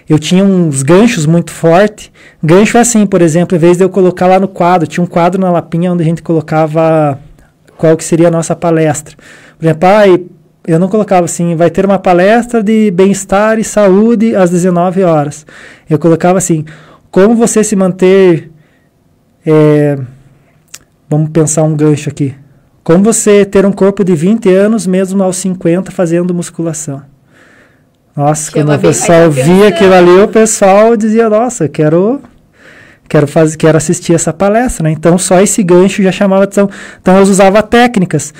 Eu tinha uns ganchos muito fortes. Gancho é assim, por exemplo, em vez de eu colocar lá no quadro, tinha um quadro na Lapinha onde a gente colocava qual que seria a nossa palestra. Por exemplo, eu não colocava assim, vai ter uma palestra de bem-estar e saúde às 19 horas. Eu colocava assim, como você se manter... vamos pensar um gancho aqui. Como você ter um corpo de 20 anos, mesmo aos 50, fazendo musculação. Nossa, quando o pessoal via aquilo ali, o pessoal dizia, nossa, quero assistir essa palestra, né? Então, só esse gancho já chamava atenção. Então, eu usava técnicas,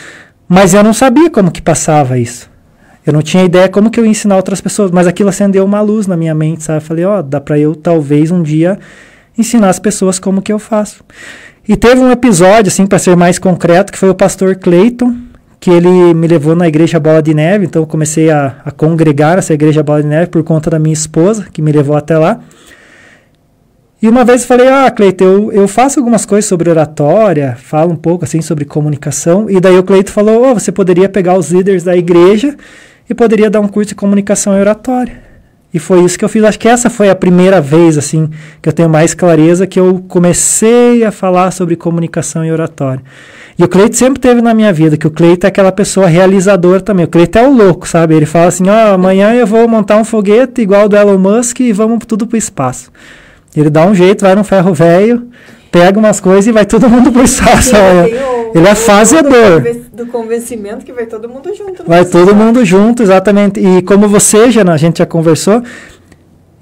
mas eu não sabia como que passava isso. Eu não tinha ideia como que eu ia ensinar outras pessoas, mas aquilo acendeu uma luz na minha mente, sabe? Eu falei, dá para eu, talvez, um dia ensinar as pessoas como que eu faço. E teve um episódio, assim, para ser mais concreto, que foi o pastor Cleiton, que ele me levou na igreja Bola de Neve, então eu comecei a congregar nessa igreja Bola de Neve por conta da minha esposa, que me levou até lá. E uma vez eu falei, Cleiton, eu faço algumas coisas sobre oratória, falo um pouco, assim, sobre comunicação, e daí o Cleiton falou, você poderia pegar os líderes da igreja e poderia dar um curso de comunicação e oratória. E foi isso que eu fiz. Acho que essa foi a primeira vez, assim, que eu tenho mais clareza que eu comecei a falar sobre comunicação e oratória. E o Cleiton sempre teve na minha vida, que o Cleiton é aquela pessoa realizadora também. O Cleiton é o louco, sabe? Ele fala assim, amanhã eu vou montar um foguete igual do Elon Musk e vamos tudo pro espaço. Ele dá um jeito, vai num ferro velho, pega umas coisas e vai todo mundo pro espaço. Ele é fazedor. Do convencimento que vai todo mundo junto. Vai todo mundo junto, exatamente. E como você, Jana, a gente já conversou,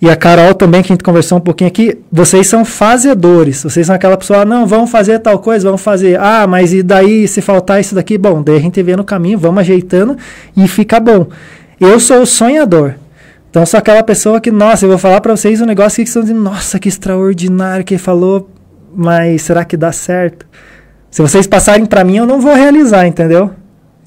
e a Carol também, que a gente conversou um pouquinho aqui, vocês são fazedores. Vocês são aquela pessoa, não, vamos fazer tal coisa, vamos fazer. Mas e daí, se faltar isso daqui? Bom, daí a gente vê no caminho, vamos ajeitando e fica bom. Eu sou o sonhador. Então, sou aquela pessoa que, nossa, eu vou falar para vocês um negócio que estão dizendo, nossa, que extraordinário que ele falou, mas será que dá certo? Se vocês passarem para mim, eu não vou realizar, entendeu?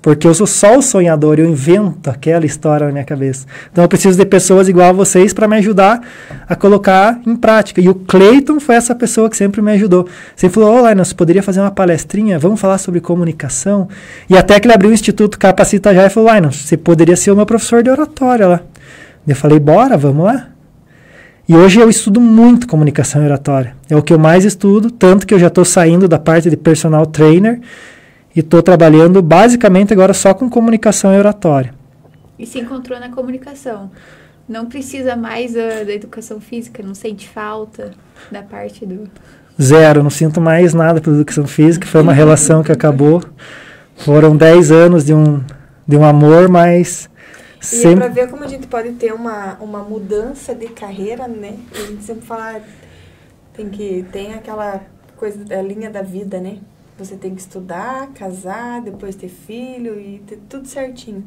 Porque eu sou só o sonhador, eu invento aquela história na minha cabeça. Então eu preciso de pessoas igual a vocês para me ajudar a colocar em prática. E o Cleiton foi essa pessoa que sempre me ajudou. Sempre falou, Laine, você poderia fazer uma palestrinha? Vamos falar sobre comunicação? E até que ele abriu o Instituto Capacita Já e falou, Laine, você poderia ser o meu professor de oratória lá. Eu falei, bora, vamos lá. E hoje eu estudo muito comunicação e oratória. É o que eu mais estudo, tanto que eu já estou saindo da parte de personal trainer e estou trabalhando basicamente agora só com comunicação e oratória. E se encontrou na comunicação. Não precisa mais da educação física, não sente falta da parte do... Zero, não sinto mais nada pela educação física, foi uma relação que acabou. Foram 10 anos de um amor, mas... E é para ver como a gente pode ter uma mudança de carreira, né? A gente sempre fala, tem aquela coisa da linha da vida, né? Você tem que estudar, casar, depois ter filho e ter tudo certinho.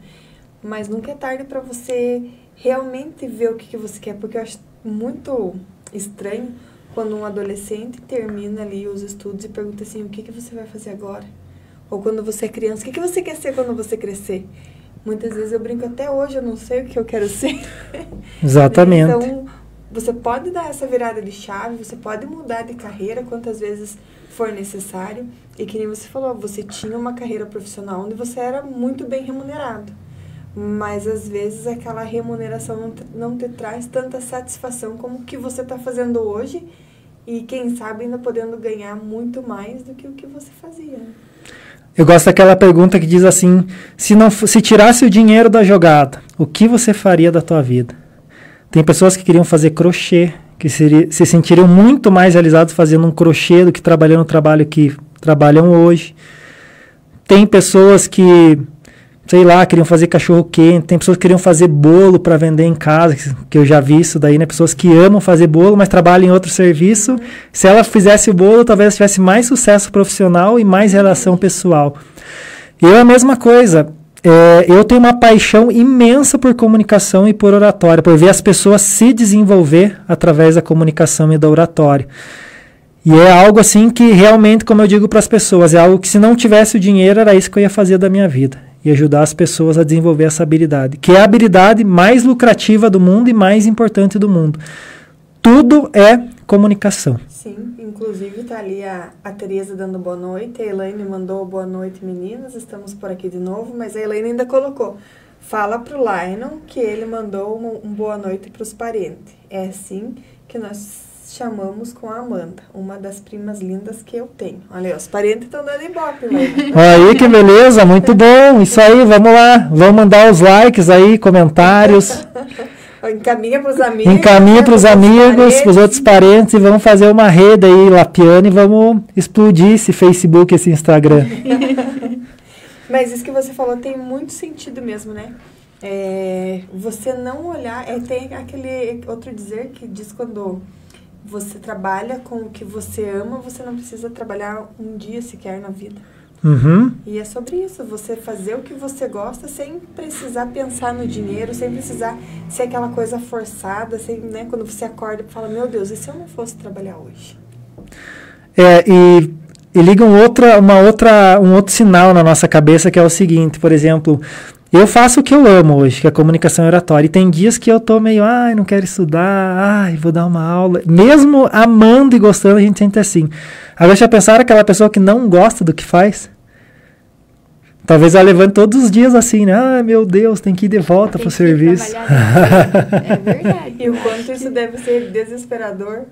mas nunca é tarde para você realmente ver o que você quer, porque eu acho muito estranho quando um adolescente termina ali os estudos e pergunta assim, o que você vai fazer agora? Ou quando você é criança, o que você quer ser quando você crescer? Muitas vezes eu brinco, até hoje eu não sei o que eu quero ser. Exatamente. Então, você pode dar essa virada de chave, você pode mudar de carreira quantas vezes for necessário. E que nem você falou, você tinha uma carreira profissional onde você era muito bem remunerado. Mas, às vezes, aquela remuneração não te traz tanta satisfação como o que você está fazendo hoje. E, quem sabe, ainda podendo ganhar muito mais do que o que você fazia. Eu gosto daquela pergunta que diz assim, se tirasse o dinheiro da jogada, o que você faria da tua vida? Tem pessoas que queriam fazer crochê, que se sentiriam muito mais realizados fazendo um crochê do que trabalhando o trabalho que trabalham hoje. Tem pessoas que, sei lá, queriam fazer cachorro-quente, tem pessoas que queriam fazer bolo para vender em casa, que eu já vi isso daí, né? Pessoas que amam fazer bolo, mas trabalham em outro serviço. Se ela fizesse o bolo, talvez tivesse mais sucesso profissional e mais relação pessoal. Eu a mesma coisa. Eu tenho uma paixão imensa por comunicação e por oratória, por ver as pessoas se desenvolver através da comunicação e da oratória. E é algo assim que realmente, como eu digo para as pessoas, é algo que se não tivesse o dinheiro, era isso que eu ia fazer da minha vida. E ajudar as pessoas a desenvolver essa habilidade, que é a habilidade mais lucrativa do mundo e mais importante do mundo. Tudo é comunicação. Sim, inclusive está ali a Tereza dando boa noite, a Elaine mandou boa noite, meninas, estamos por aqui de novo, mas a Elaine ainda colocou, fala pro Lionel que ele mandou um boa noite para os parentes. É assim que nós chamamos com a Amanda, uma das primas lindas que eu tenho. Olha aí, os parentes estão dando ibope, né? Aí, que beleza, muito bom, isso aí, vamos lá, vamos mandar os likes aí, comentários. Encaminha para os amigos. Encaminha para os amigos, para os outros parentes e vamos fazer uma rede aí, Lapiane, e vamos explodir esse Facebook, esse Instagram. Mas isso que você falou tem muito sentido mesmo, né? Você não olhar... tem aquele outro dizer que diz quando você trabalha com o que você ama, você não precisa trabalhar um dia sequer na vida. Uhum. E é sobre isso, você fazer o que você gosta sem precisar pensar no dinheiro, sem precisar ser aquela coisa forçada, sem, né, quando você acorda e fala, meu Deus, e se eu não fosse trabalhar hoje? E liga um outro sinal na nossa cabeça, que é o seguinte, por exemplo, eu faço o que eu amo hoje, que é a comunicação oratória, e tem dias que eu tô meio, não quero estudar, vou dar uma aula, mesmo amando e gostando, a gente sente assim. Agora já pensaram aquela pessoa que não gosta do que faz? Talvez ela levante todos os dias assim, né? Meu Deus, tem que ir de volta pro serviço. É verdade. E o quanto isso deve ser desesperador.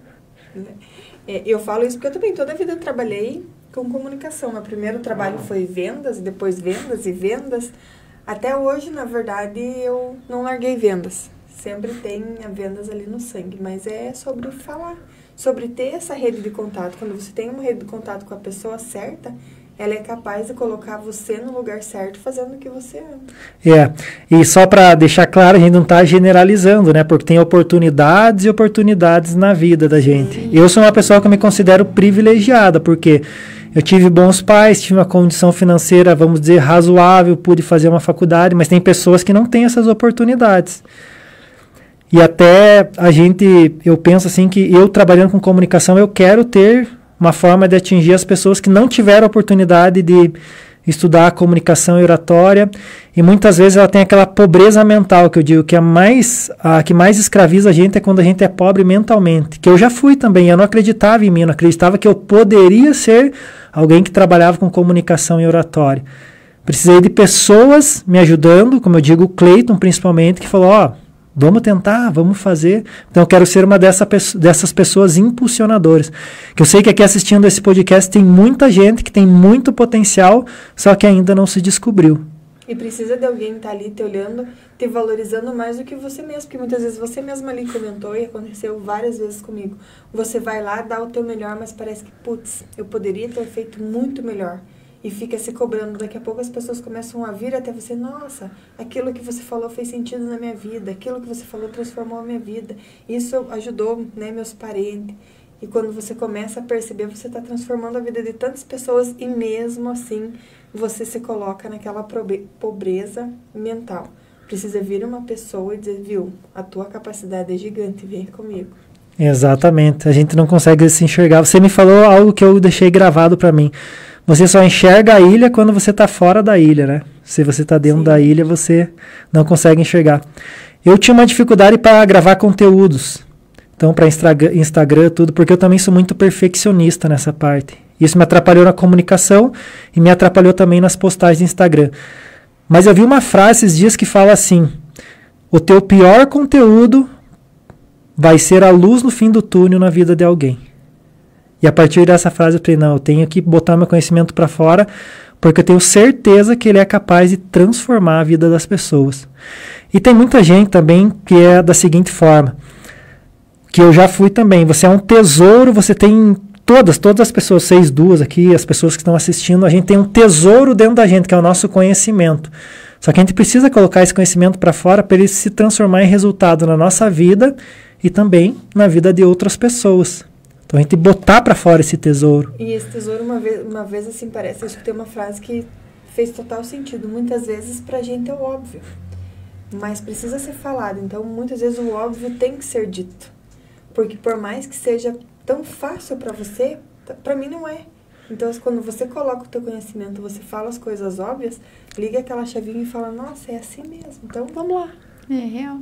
Eu falo isso porque eu também toda a vida trabalhei com comunicação. Meu primeiro trabalho foi vendas, depois vendas e vendas. Até hoje, na verdade, eu não larguei vendas. Sempre tem vendas ali no sangue, mas é sobre falar, sobre ter essa rede de contato. Quando você tem uma rede de contato com a pessoa certa, ela é capaz de colocar você no lugar certo, fazendo o que você ama. E só para deixar claro, a gente não está generalizando, né? Porque tem oportunidades e oportunidades na vida da gente. Sim. Eu sou uma pessoa que eu me considero privilegiada, porque eu tive bons pais, tive uma condição financeira, vamos dizer, razoável, pude fazer uma faculdade, mas tem pessoas que não têm essas oportunidades. E até eu penso assim que eu trabalhando com comunicação, eu quero ter uma forma de atingir as pessoas que não tiveram a oportunidade de estudar comunicação e oratória, e muitas vezes ela tem aquela pobreza mental, que eu digo que a que mais escraviza a gente é quando a gente é pobre mentalmente, que eu já fui também, eu não acreditava em mim, eu não acreditava que eu poderia ser alguém que trabalhava com comunicação e oratória. Precisei de pessoas me ajudando, como eu digo, o Cleiton principalmente, que falou, vamos tentar, vamos fazer. Então eu quero ser uma dessas pessoas impulsionadoras. Que eu sei que aqui assistindo esse podcast tem muita gente que tem muito potencial, só que ainda não se descobriu. E precisa de alguém estar ali te olhando, te valorizando mais do que você mesmo. Porque muitas vezes você mesmo ali comentou, e aconteceu várias vezes comigo. Você vai lá, dá o teu melhor, mas parece que, eu poderia ter feito muito melhor. E fica se cobrando. Daqui a pouco as pessoas começam a vir até você. Nossa, aquilo que você falou fez sentido na minha vida. Aquilo que você falou transformou a minha vida. Isso ajudou, né, meus parentes. E quando você começa a perceber, você está transformando a vida de tantas pessoas. E mesmo assim, você se coloca naquela pobreza mental. precisa vir uma pessoa e dizer, viu, a tua capacidade é gigante, vem comigo. Exatamente, a gente não consegue se enxergar. Você me falou algo que eu deixei gravado para mim. Você só enxerga a ilha quando você está fora da ilha, né? Se você está dentro da ilha, você não consegue enxergar. Eu tinha uma dificuldade para gravar conteúdos. Então, para Instagram, tudo, porque eu também sou muito perfeccionista nessa parte. Isso me atrapalhou na comunicação e me atrapalhou também nas postagens do Instagram. Mas eu vi uma frase esses dias que fala assim: o teu pior conteúdo vai ser a luz no fim do túnel na vida de alguém. E a partir dessa frase eu falei, não, eu tenho que botar meu conhecimento para fora, porque eu tenho certeza que ele é capaz de transformar a vida das pessoas. E tem muita gente também que é da seguinte forma, que eu já fui também, você é um tesouro, você tem todas as pessoas, vocês duas aqui, as pessoas que estão assistindo, a gente tem um tesouro dentro da gente, que é o nosso conhecimento. Só que a gente precisa colocar esse conhecimento para fora para ele se transformar em resultado na nossa vida e também na vida de outras pessoas. Então a gente botar para fora esse tesouro. E esse tesouro, uma vez assim, parece, eu escutei uma frase que fez total sentido. Muitas vezes pra gente é o óbvio, mas precisa ser falado. Então muitas vezes o óbvio tem que ser dito. Porque por mais que seja tão fácil para você, para mim não é. Então, quando você coloca o teu conhecimento, você fala as coisas óbvias, liga aquela chavinha e fala, nossa, é assim mesmo. Então, vamos lá. É real.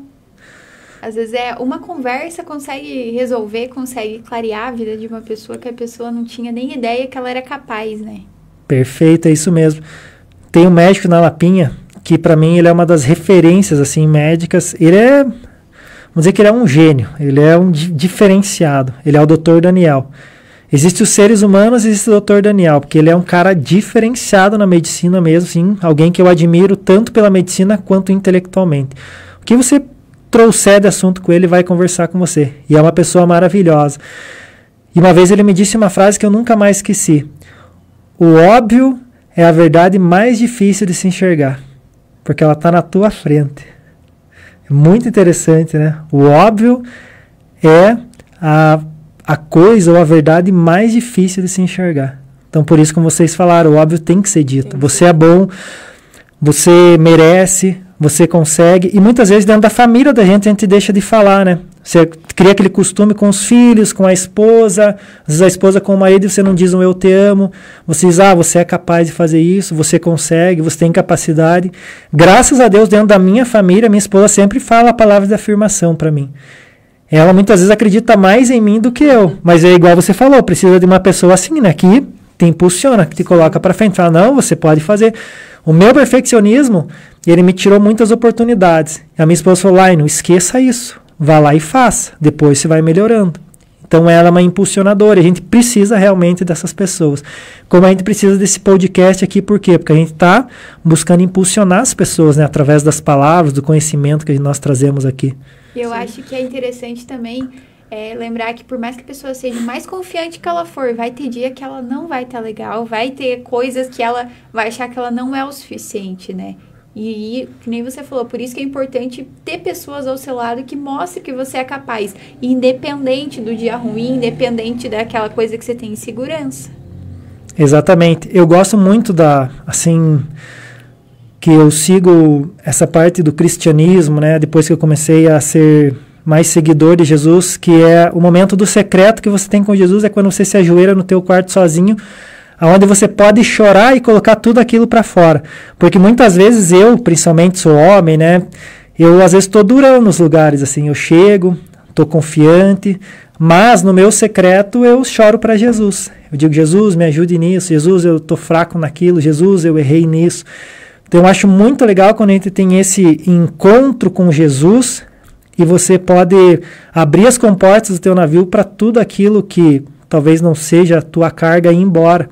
Às vezes uma conversa consegue resolver, consegue clarear a vida de uma pessoa que a pessoa não tinha nem ideia que ela era capaz, né? Perfeito, é isso mesmo. Tem um médico na Lapinha, que para mim ele é uma das referências assim médicas. Ele é... Vamos dizer que ele é um gênio, ele é um diferenciado, ele é o Dr. Daniel. Existem os seres humanos e existe o Dr. Daniel, porque ele é um cara diferenciado na medicina mesmo, sim, alguém que eu admiro tanto pela medicina quanto intelectualmente. O que você trouxer de assunto com ele, vai conversar com você, e é uma pessoa maravilhosa. E uma vez ele me disse uma frase que eu nunca mais esqueci: o óbvio é a verdade mais difícil de se enxergar, porque ela está na tua frente. Muito interessante, né? O óbvio é a coisa ou a verdade mais difícil de se enxergar. Então, por isso, como vocês falaram, o óbvio tem que ser dito. Você é bom, você merece, você consegue. E muitas vezes, dentro da família da gente, a gente deixa de falar, né? Você cria aquele costume com os filhos, com a esposa, às vezes a esposa com o marido, e você não diz um eu te amo, você diz, você é capaz de fazer isso, você consegue, você tem capacidade. Graças a Deus, dentro da minha família, minha esposa sempre fala a palavra de afirmação para mim. Ela muitas vezes acredita mais em mim do que eu, mas é igual você falou, precisa de uma pessoa assim, né, que te impulsiona, que te coloca para frente, fala, não, você pode fazer. O meu perfeccionismo, ele me tirou muitas oportunidades. A minha esposa falou, não esqueça isso. Vá lá e faça, depois você vai melhorando. Então ela é uma impulsionadora, a gente precisa realmente dessas pessoas. Como a gente precisa desse podcast aqui, por quê? Porque a gente está buscando impulsionar as pessoas, né, através das palavras, do conhecimento que nós trazemos aqui. E eu acho que é interessante também lembrar que por mais que a pessoa seja mais confiante que ela for, vai ter dia que ela não vai estar legal, vai ter coisas que ela vai achar que ela não é o suficiente, né? E que nem você falou, por isso que é importante ter pessoas ao seu lado que mostrem que você é capaz, independente do dia ruim, independente daquela coisa que você tem insegurança. Exatamente. Eu gosto muito que eu sigo essa parte do cristianismo, né? Depois que eu comecei a ser mais seguidor de Jesus, que é o momento do secreto que você tem com Jesus, é quando você se ajoelha no teu quarto sozinho, onde você pode chorar e colocar tudo aquilo para fora. Porque muitas vezes eu, principalmente sou homem, né? Eu às vezes estou durão nos lugares, assim, eu chego, estou confiante, mas no meu secreto eu choro para Jesus. Eu digo, Jesus, me ajude nisso, Jesus, eu estou fraco naquilo, Jesus, eu errei nisso. Então eu acho muito legal quando a gente tem esse encontro com Jesus e você pode abrir as comportas do teu navio para tudo aquilo que talvez não seja a tua carga e ir embora.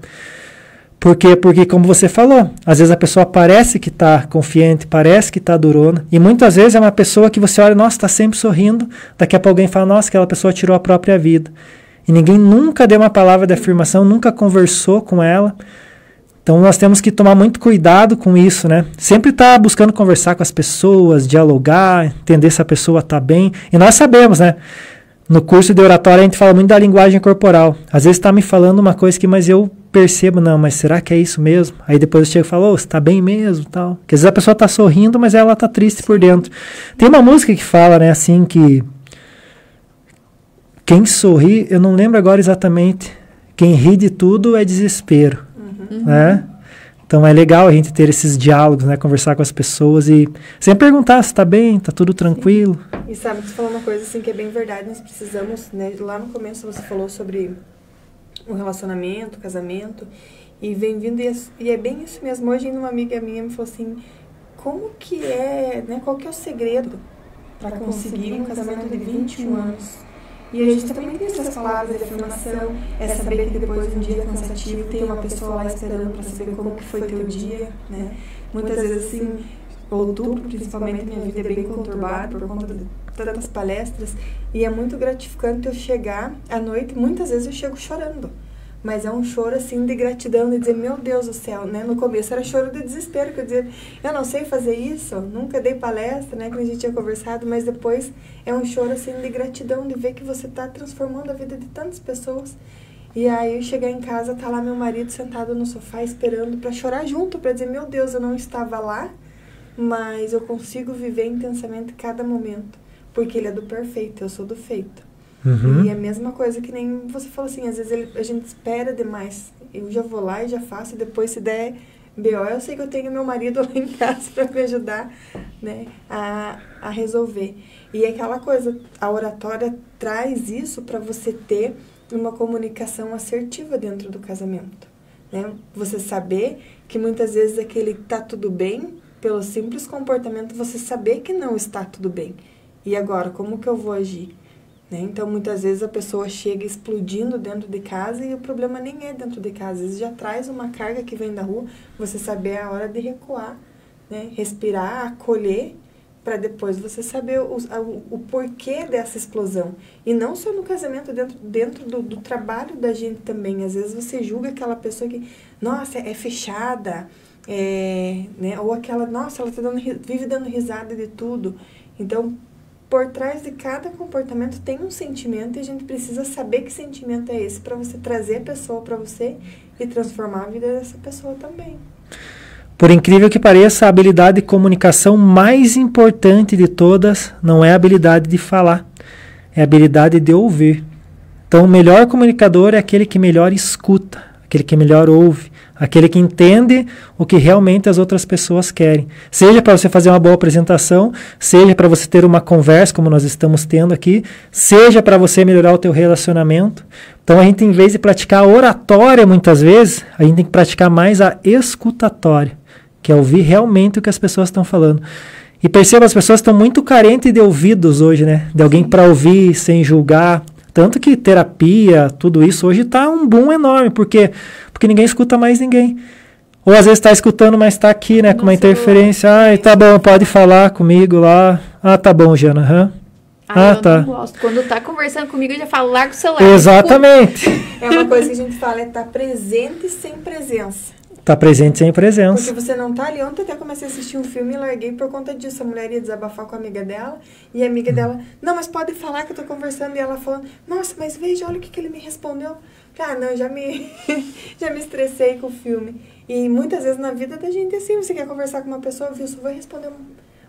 Por quê? Porque, como você falou, às vezes a pessoa parece que está confiante, parece que está durona, e muitas vezes é uma pessoa que você olha, nossa, está sempre sorrindo, daqui a pouco alguém fala, nossa, aquela pessoa tirou a própria vida. E ninguém nunca deu uma palavra de afirmação, nunca conversou com ela. Então nós temos que tomar muito cuidado com isso, né? Sempre estar buscando conversar com as pessoas, dialogar, entender se a pessoa está bem. E nós sabemos, né? No curso de oratória a gente fala muito da linguagem corporal. Às vezes está me falando uma coisa que, mas eu percebo, não, mas será que é isso mesmo? Aí depois eu chego e falo, você tá bem mesmo, tal. Porque às vezes a pessoa tá sorrindo, mas ela tá triste por dentro. Tem uma música que fala, né, assim, que quem sorri, eu não lembro agora exatamente, quem ri de tudo é desespero, né? Então é legal a gente ter esses diálogos, né, conversar com as pessoas e sempre perguntar se tá bem, tá tudo tranquilo. E sabe, você falou uma coisa assim que é bem verdade, nós precisamos, né, lá no começo você falou sobre o relacionamento, o casamento, e vem vindo, e é bem isso mesmo. Hoje uma amiga minha me falou assim, como que é, né, qual que é o segredo para conseguir um casamento de 21 anos? E a gente também tem essas palavras de afirmação, é saber que depois de um dia cansativo tem uma pessoa lá esperando para saber como que foi teu dia, né? Muitas vezes assim, outubro principalmente, minha vida é bem conturbada por conta de tantas palestras, e é muito gratificante eu chegar à noite, muitas vezes eu chego chorando, mas é um choro assim de gratidão, de dizer, meu Deus do céu, né? No começo era choro de desespero, que eu dizia, eu não sei fazer isso, nunca dei palestra, né, que a gente tinha conversado, mas depois é um choro assim de gratidão, de ver que você está transformando a vida de tantas pessoas. E aí eu chegar em casa, tá lá meu marido sentado no sofá esperando para chorar junto, para dizer, meu Deus, eu não estava lá, mas eu consigo viver intensamente cada momento, porque ele é do perfeito, eu sou do feito. E é a mesma coisa que nem você falou assim, às vezes a gente espera demais. Eu já vou lá e já faço, e depois se der BO, eu sei que eu tenho meu marido lá em casa para me ajudar, né, a resolver. E é aquela coisa, a oratória traz isso para você ter uma comunicação assertiva dentro do casamento, né? Você saber que muitas vezes aquele tá tudo bem, pelo simples comportamento, você saber que não está tudo bem. E agora, como que eu vou agir? Né? Então, muitas vezes a pessoa chega explodindo dentro de casa e o problema nem é dentro de casa. Às vezes já traz uma carga que vem da rua, você saber a hora de recuar, né? Respirar, acolher, para depois você saber o porquê dessa explosão. E não só no casamento, dentro do trabalho da gente também. Às vezes você julga aquela pessoa que, nossa, é fechada, né? Ou aquela, nossa, ela vive dando risada de tudo. Então, por trás de cada comportamento tem um sentimento, e a gente precisa saber que sentimento é esse para você trazer a pessoa para você e transformar a vida dessa pessoa também. Por incrível que pareça, a habilidade de comunicação mais importante de todas não é a habilidade de falar, é a habilidade de ouvir. Então, o melhor comunicador é aquele que melhor escuta, aquele que melhor ouve, aquele que entende o que realmente as outras pessoas querem. Seja para você fazer uma boa apresentação, seja para você ter uma conversa, como nós estamos tendo aqui, seja para você melhorar o teu relacionamento. Então, a gente, em vez de praticar a oratória, muitas vezes, a gente tem que praticar mais a escutatória, que é ouvir realmente o que as pessoas estão falando. E perceba, as pessoas estão muito carentes de ouvidos hoje, né? De alguém para ouvir, sem julgar. Tanto que terapia, tudo isso, hoje está um boom enorme. Por quê? Porque ninguém escuta mais ninguém. Ou às vezes está escutando, mas está aqui, né? Com uma interferência. Ai, tá bom, pode falar comigo lá. Ah, tá bom, Jana. Eu não gosto. Quando tá conversando comigo, eu já falo, larga o celular. Exatamente. É uma coisa que a gente fala, é estar presente sem presença. Tá presente sem presença. Porque você não tá ali. Ontem até comecei a assistir um filme e larguei por conta disso. A mulher ia desabafar com a amiga dela, e a amiga dela, não, mas pode falar que eu tô conversando. E ela falando, nossa, mas veja, olha o que ele me respondeu. Ah, não, já me estressei com o filme. E muitas vezes na vida da gente é assim, você quer conversar com uma pessoa, viu, só vai responder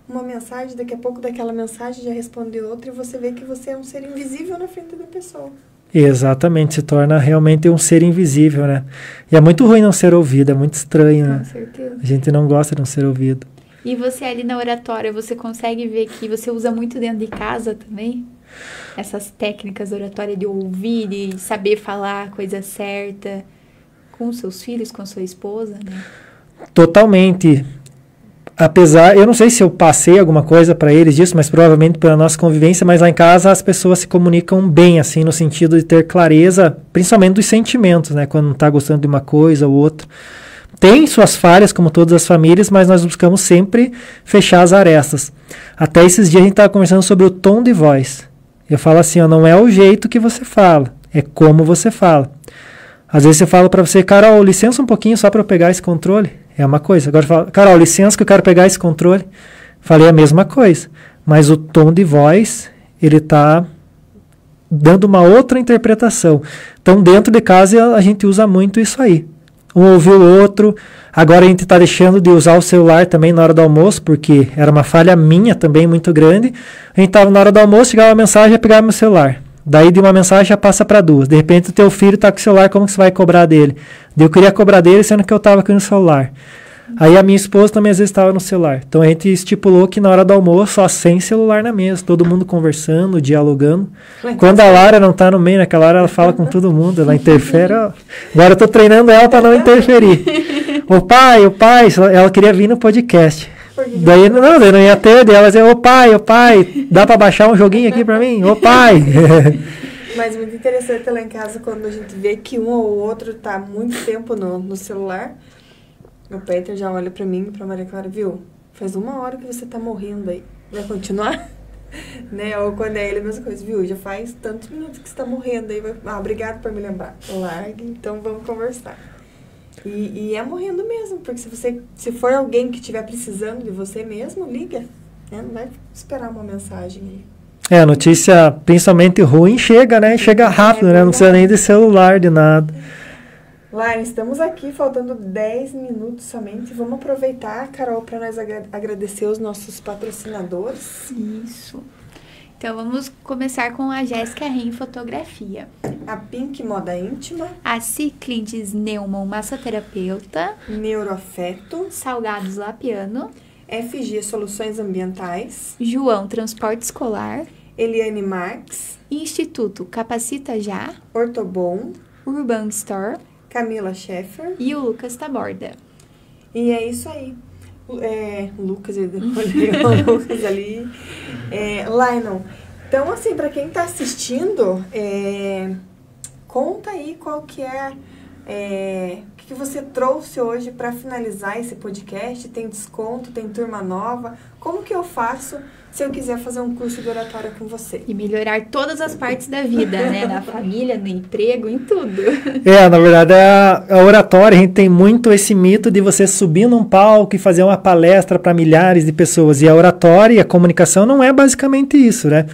uma mensagem, daqui a pouco daquela mensagem já respondeu outra, e você vê que você é um ser invisível na frente da pessoa. Exatamente, se torna realmente um ser invisível, né? E é muito ruim não ser ouvido, é muito estranho, né? Com certeza. A gente não gosta de não ser ouvido. E você ali na oratória, você consegue ver que você usa muito dentro de casa também? Essas técnicas oratórias de ouvir, de saber falar a coisa certa com seus filhos, com sua esposa, né? Totalmente. Apesar, eu não sei se eu passei alguma coisa para eles disso, mas provavelmente pela nossa convivência, mas lá em casa as pessoas se comunicam bem, assim, no sentido de ter clareza, principalmente dos sentimentos, né? Quando não está gostando de uma coisa ou outra. Tem suas falhas, como todas as famílias, mas nós buscamos sempre fechar as arestas. Até esses dias a gente estava conversando sobre o tom de voz. Eu falo assim, ó, não é o jeito que você fala, é como você fala. Às vezes eu falo para você, Carol, licença um pouquinho só para eu pegar esse controle. É uma coisa. Agora eu falo, Carol, licença que eu quero pegar esse controle. Falei a mesma coisa. Mas o tom de voz, ele está dando uma outra interpretação. Então, dentro de casa, a gente usa muito isso aí. um ouviu o outro. Agora a gente está deixando de usar o celular também na hora do almoço, porque era uma falha minha também muito grande. A gente estava na hora do almoço, chegava uma mensagem, já pegava meu celular. Daí de uma mensagem já passa para duas. De repente o teu filho está com o celular, como que você vai cobrar dele? Eu queria cobrar dele, sendo que eu estava aqui no celular. Aí a minha esposa também às vezes estava no celular. Então a gente estipulou que na hora do almoço, só sem celular na mesa, todo mundo conversando, dialogando. Quando a Lara não está no meio, naquela hora ela fala com todo mundo, ela interfere. Ó. Agora eu estou treinando ela para não interferir. O pai, ela queria vir no podcast. Daí eu não ia ter, ela dizia, ô pai, dá para baixar um joguinho aqui para mim? Ô pai! Mas muito interessante lá em casa, quando a gente vê que um ou outro tá muito tempo no celular, o Peter já olha pra mim e pra Maria Clara, viu? Faz 1 hora que você tá morrendo aí. Vai continuar? Né? Ou quando é ele, a mesma coisa, viu? Já faz tantos minutos que você tá morrendo aí. Obrigado por me lembrar. Largue, então vamos conversar. E é morrendo mesmo, porque se for alguém que estiver precisando de você mesmo, liga. Né? Não vai esperar uma mensagem aí. A notícia, principalmente ruim, chega, né? Chega rápido, né? Não precisa nem de celular, de nada. Lara, estamos aqui, faltando 10 minutos somente. Vamos aproveitar, Carol, para nós agradecer os nossos patrocinadores. Isso. Então, vamos começar com a Jéssica Ren Fotografia. A Pink Moda Íntima. A Ciclides Neumann Massoterapeuta. Neuroafeto. Salgados Lapiano. FG Soluções Ambientais. João Transporte Escolar. Eliane Marx. Instituto Capacita Já. Ortobon. Urban Store. Camila Schaeffer. E o Lucas Taborda. E é isso aí. Lucas, eu olhei o Lucas ali. Lionel. Então, assim, para quem tá assistindo, conta aí qual que o que você trouxe hoje para finalizar esse podcast. Tem desconto, tem turma nova. Como que eu faço se eu quiser fazer um curso de oratória com você? E melhorar todas as partes da vida, né? Na família, no emprego, em tudo. Na verdade, a oratória, a gente tem muito esse mito de você subir num palco e fazer uma palestra para milhares de pessoas. E a oratória e a comunicação não é basicamente isso, né?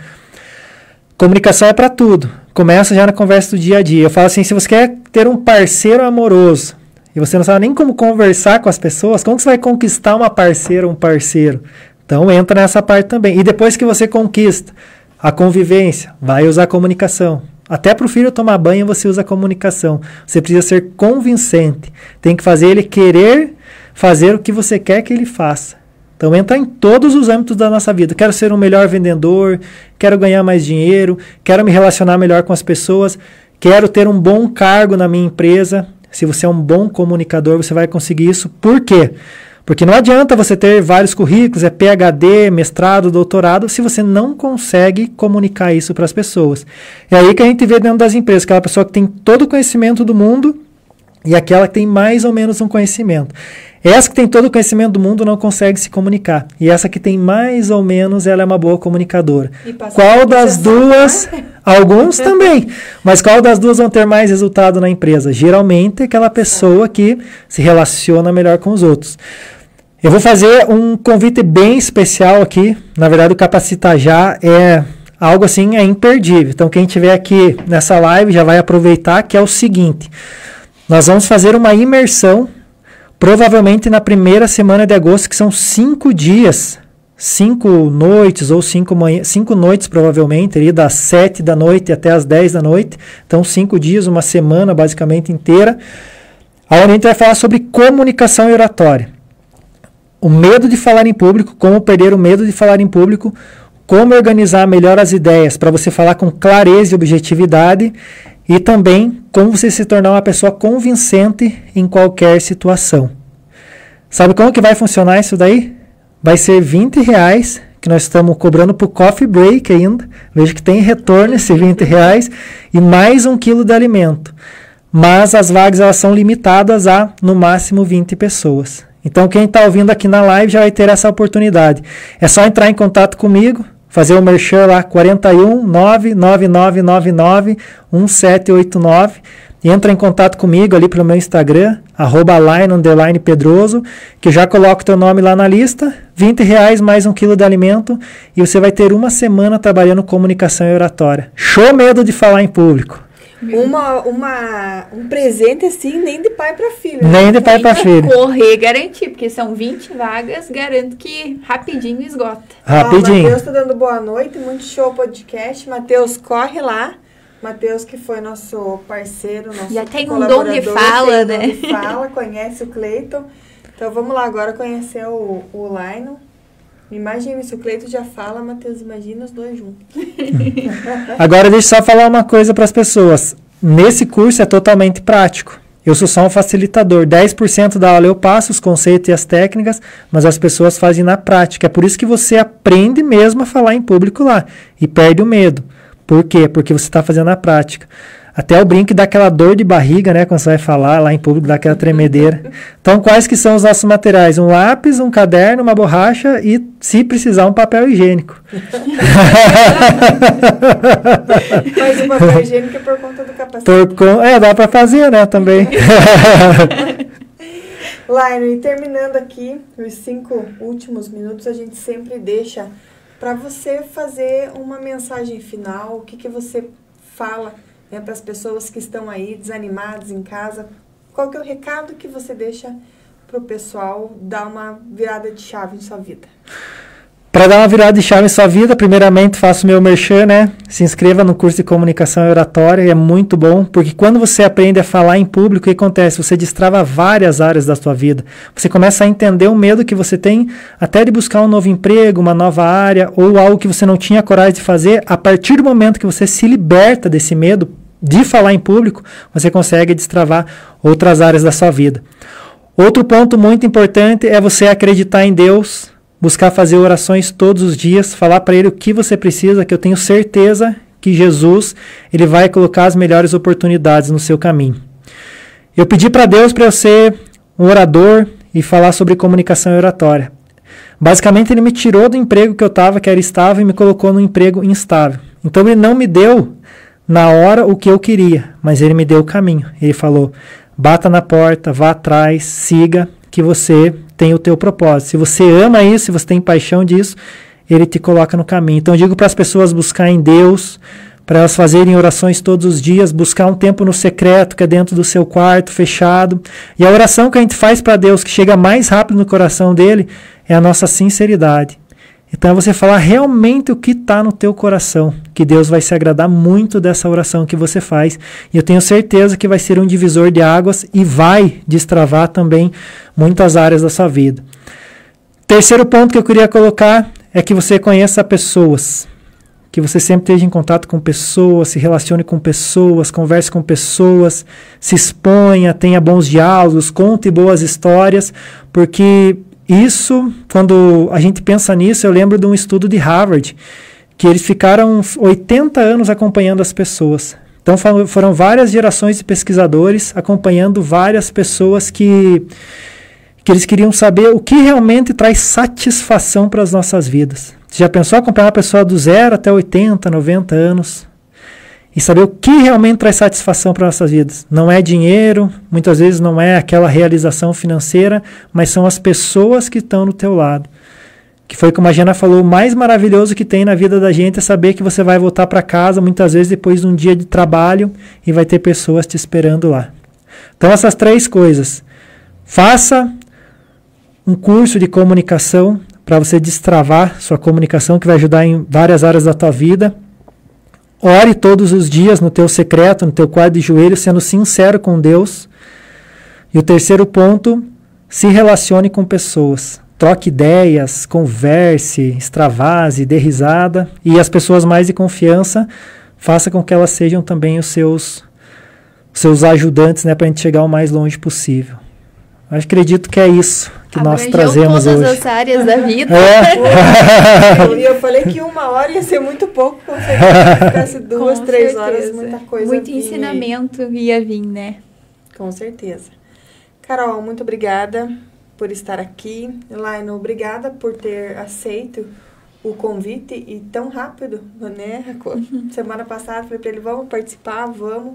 Comunicação é para tudo. Começa já na conversa do dia a dia. Eu falo assim, se você quer ter um parceiro amoroso e você não sabe nem como conversar com as pessoas, como que você vai conquistar uma parceira ou um parceiro? Então entra nessa parte também. E depois que você conquista a convivência, vai usar a comunicação. Até para o filho tomar banho você usa a comunicação. Você precisa ser convincente. Tem que fazer ele querer fazer o que você quer que ele faça. Então entra em todos os âmbitos da nossa vida. Quero ser um melhor vendedor, quero ganhar mais dinheiro, quero me relacionar melhor com as pessoas, quero ter um bom cargo na minha empresa. Se você é um bom comunicador, você vai conseguir isso. Por quê? Porque não adianta você ter vários currículos, PhD, mestrado, doutorado, se você não consegue comunicar isso para as pessoas. É aí que a gente vê dentro das empresas, aquela pessoa que tem todo o conhecimento do mundo e aquela que tem mais ou menos um conhecimento. Essa que tem todo o conhecimento do mundo não consegue se comunicar. E essa que tem mais ou menos, ela é uma boa comunicadora. Qual das duas? Alguns também. Mas qual das duas vão ter mais resultado na empresa? Geralmente aquela pessoa que se relaciona melhor com os outros. Eu vou fazer um convite bem especial aqui. Na verdade, o Capacita Já é algo assim, é imperdível. Então, quem estiver aqui nessa live já vai aproveitar, que é o seguinte. Nós vamos fazer uma imersão, provavelmente na primeira semana de agosto, que são 5 dias, 5 noites ou 5 noites provavelmente, ali das 7 da noite até as 10 da noite. Então, 5 dias, uma semana basicamente inteira, onde a gente vai falar sobre comunicação e oratória. O medo de falar em público, como perder o medo de falar em público, como organizar melhor as ideias para você falar com clareza e objetividade e também como você se tornar uma pessoa convincente em qualquer situação. Sabe como que vai funcionar isso daí? Vai ser R$20 que nós estamos cobrando por coffee break ainda. Vejo que tem retorno esse R$20 e mais 1 quilo de alimento. Mas as vagas elas são limitadas a, no máximo, 20 pessoas. Então, quem está ouvindo aqui na live já vai ter essa oportunidade. É só entrar em contato comigo, fazer o merchan lá, 41 99999 1789. Entra em contato comigo ali pelo meu Instagram, @line_pedroso, que eu já coloco o teu nome lá na lista, R$20 mais 1 quilo de alimento, e você vai ter 1 semana trabalhando comunicação e oratória. Show medo de falar em público. Um presente assim, nem de pai para filho. Nem de pai para filho. Correr garantir, porque são 20 vagas, garanto que rapidinho esgota. Rapidinho. Matheus tá dando boa noite, muito show podcast. Matheus, corre lá. Matheus, que foi nosso parceiro, nosso já tem um dom de fala, né? Dom de fala, conhece o Cleiton. Então vamos lá agora conhecer o Lionel. Imagina, se o Cleiton já fala, Matheus, imagina os dois juntos. Agora deixa eu só falar uma coisa para as pessoas. Nesse curso é totalmente prático. Eu sou só um facilitador. 10% da aula eu passo os conceitos e as técnicas, mas as pessoas fazem na prática. É por isso que você aprende mesmo a falar em público lá e perde o medo. Por quê? Porque você está fazendo na prática. Até o brinco dá aquela dor de barriga, né? Quando você vai falar lá em público, dá aquela tremedeira. Então, quais que são os nossos materiais? Um lápis, um caderno, uma borracha e, se precisar, um papel higiênico. Mas o papel higiênico é por conta do capacete. Dá para fazer, né? Também. Lionel, e terminando aqui, os 5 últimos minutos, a gente sempre deixa para você fazer uma mensagem final. O que você fala, né, para as pessoas que estão aí desanimadas em casa? Qual que é o recado que você deixa para o pessoal dar uma virada de chave em sua vida? Para dar uma virada de chave em sua vida, primeiramente faço meu merchan, né? Se inscreva no curso de comunicação e oratória, é muito bom, porque quando você aprende a falar em público, o que acontece? Você destrava várias áreas da sua vida. Você começa a entender o medo que você tem até de buscar um novo emprego, uma nova área, ou algo que você não tinha coragem de fazer. A partir do momento que você se liberta desse medo de falar em público, você consegue destravar outras áreas da sua vida. Outro ponto muito importante é você acreditar em Deus, buscar fazer orações todos os dias, falar para Ele o que você precisa, que eu tenho certeza que Jesus ele vai colocar as melhores oportunidades no seu caminho. Eu pedi para Deus para eu ser um orador e falar sobre comunicação e oratória. Basicamente, Ele me tirou do emprego que eu estava, que era estável, e me colocou num emprego instável. Então, Ele não me deu na hora o que eu queria, mas Ele me deu o caminho. Ele falou, bata na porta, vá atrás, siga, que você tem o teu propósito. Se você ama isso, se você tem paixão disso, Ele te coloca no caminho. Então eu digo para as pessoas buscar em Deus, para elas fazerem orações todos os dias, buscar um tempo no secreto, que é dentro do seu quarto, fechado. E a oração que a gente faz para Deus, que chega mais rápido no coração dele, é a nossa sinceridade. Então é você falar realmente o que está no teu coração, que Deus vai se agradar muito dessa oração que você faz. E eu tenho certeza que vai ser um divisor de águas e vai destravar também muitas áreas da sua vida. Terceiro ponto que eu queria colocar é que você conheça pessoas, que você sempre esteja em contato com pessoas, se relacione com pessoas, converse com pessoas, se exponha, tenha bons diálogos, conte boas histórias, porque isso, quando a gente pensa nisso, eu lembro de um estudo de Harvard, que eles ficaram 80 anos acompanhando as pessoas. Então foram várias gerações de pesquisadores acompanhando várias pessoas que eles queriam saber o que realmente traz satisfação para as nossas vidas. Você já pensou em acompanhar uma pessoa do 0 até 80, 90 anos? E saber o que realmente traz satisfação para nossas vidas. Não é dinheiro, muitas vezes não é aquela realização financeira, mas são as pessoas que estão do teu lado. Que foi como a Jana falou, o mais maravilhoso que tem na vida da gente é saber que você vai voltar para casa, muitas vezes depois de um dia de trabalho, e vai ter pessoas te esperando lá. Então essas 3 coisas. Faça um curso de comunicação para você destravar sua comunicação, que vai ajudar em várias áreas da tua vida. Ore todos os dias no teu secreto, no teu quadro de joelhos, sendo sincero com Deus. E o terceiro ponto, se relacione com pessoas. Troque ideias, converse, extravase, dê risada. E as pessoas mais de confiança, faça com que elas sejam também os seus ajudantes, né, para a gente chegar o mais longe possível. Eu acredito que é isso que nós trazemos hoje. Todas as áreas da vida. E eu falei que 1 hora ia ser muito pouco, com certeza. Se ficasse 2, 3 horas, muita coisa. Muito ensinamento ia vir, né? Com certeza. Carol, muito obrigada por estar aqui. Lionel, obrigada por ter aceito o convite e tão rápido, né? Semana passada falei para ele, vamos participar, vamos.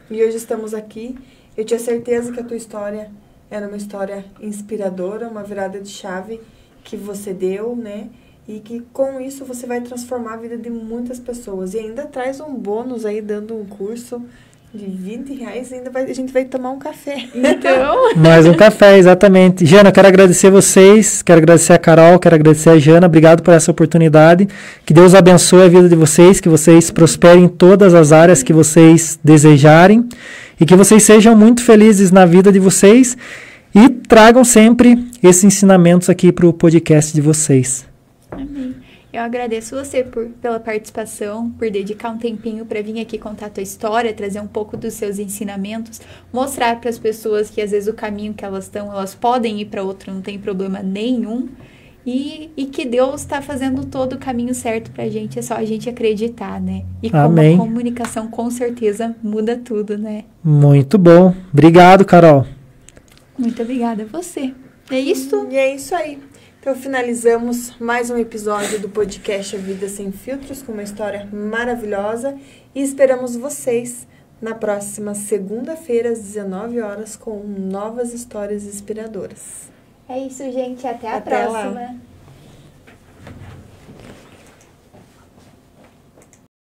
E hoje estamos aqui. Eu tinha certeza que a tua história era uma história inspiradora, uma virada de chave que você deu, né? E que com isso você vai transformar a vida de muitas pessoas. E ainda traz um bônus aí, dando um curso De R$20 ainda a gente vai tomar um café. Então... Mais um café, exatamente. Jana, eu quero agradecer vocês, quero agradecer a Carol, quero agradecer a Jana. Obrigado por essa oportunidade. Que Deus abençoe a vida de vocês, que vocês prosperem em todas as áreas que vocês desejarem e que vocês sejam muito felizes na vida de vocês e tragam sempre esses ensinamentos aqui para o podcast de vocês. Amém. Eu agradeço você pela participação, por dedicar um tempinho para vir aqui contar a tua história, trazer um pouco dos seus ensinamentos, mostrar para as pessoas que às vezes o caminho que elas estão, elas podem ir para outro, não tem problema nenhum, e que Deus está fazendo todo o caminho certo para a gente, é só a gente acreditar, né? E como Amém. a comunicação com certeza muda tudo, né? Muito bom. Obrigado, Carol. Muito obrigada a você. É isso? E é isso aí. Então finalizamos mais um episódio do podcast A Vida Sem Filtros, com uma história maravilhosa, e esperamos vocês na próxima segunda-feira às 19 horas com novas histórias inspiradoras. É isso, gente. Até a Até próxima. lá.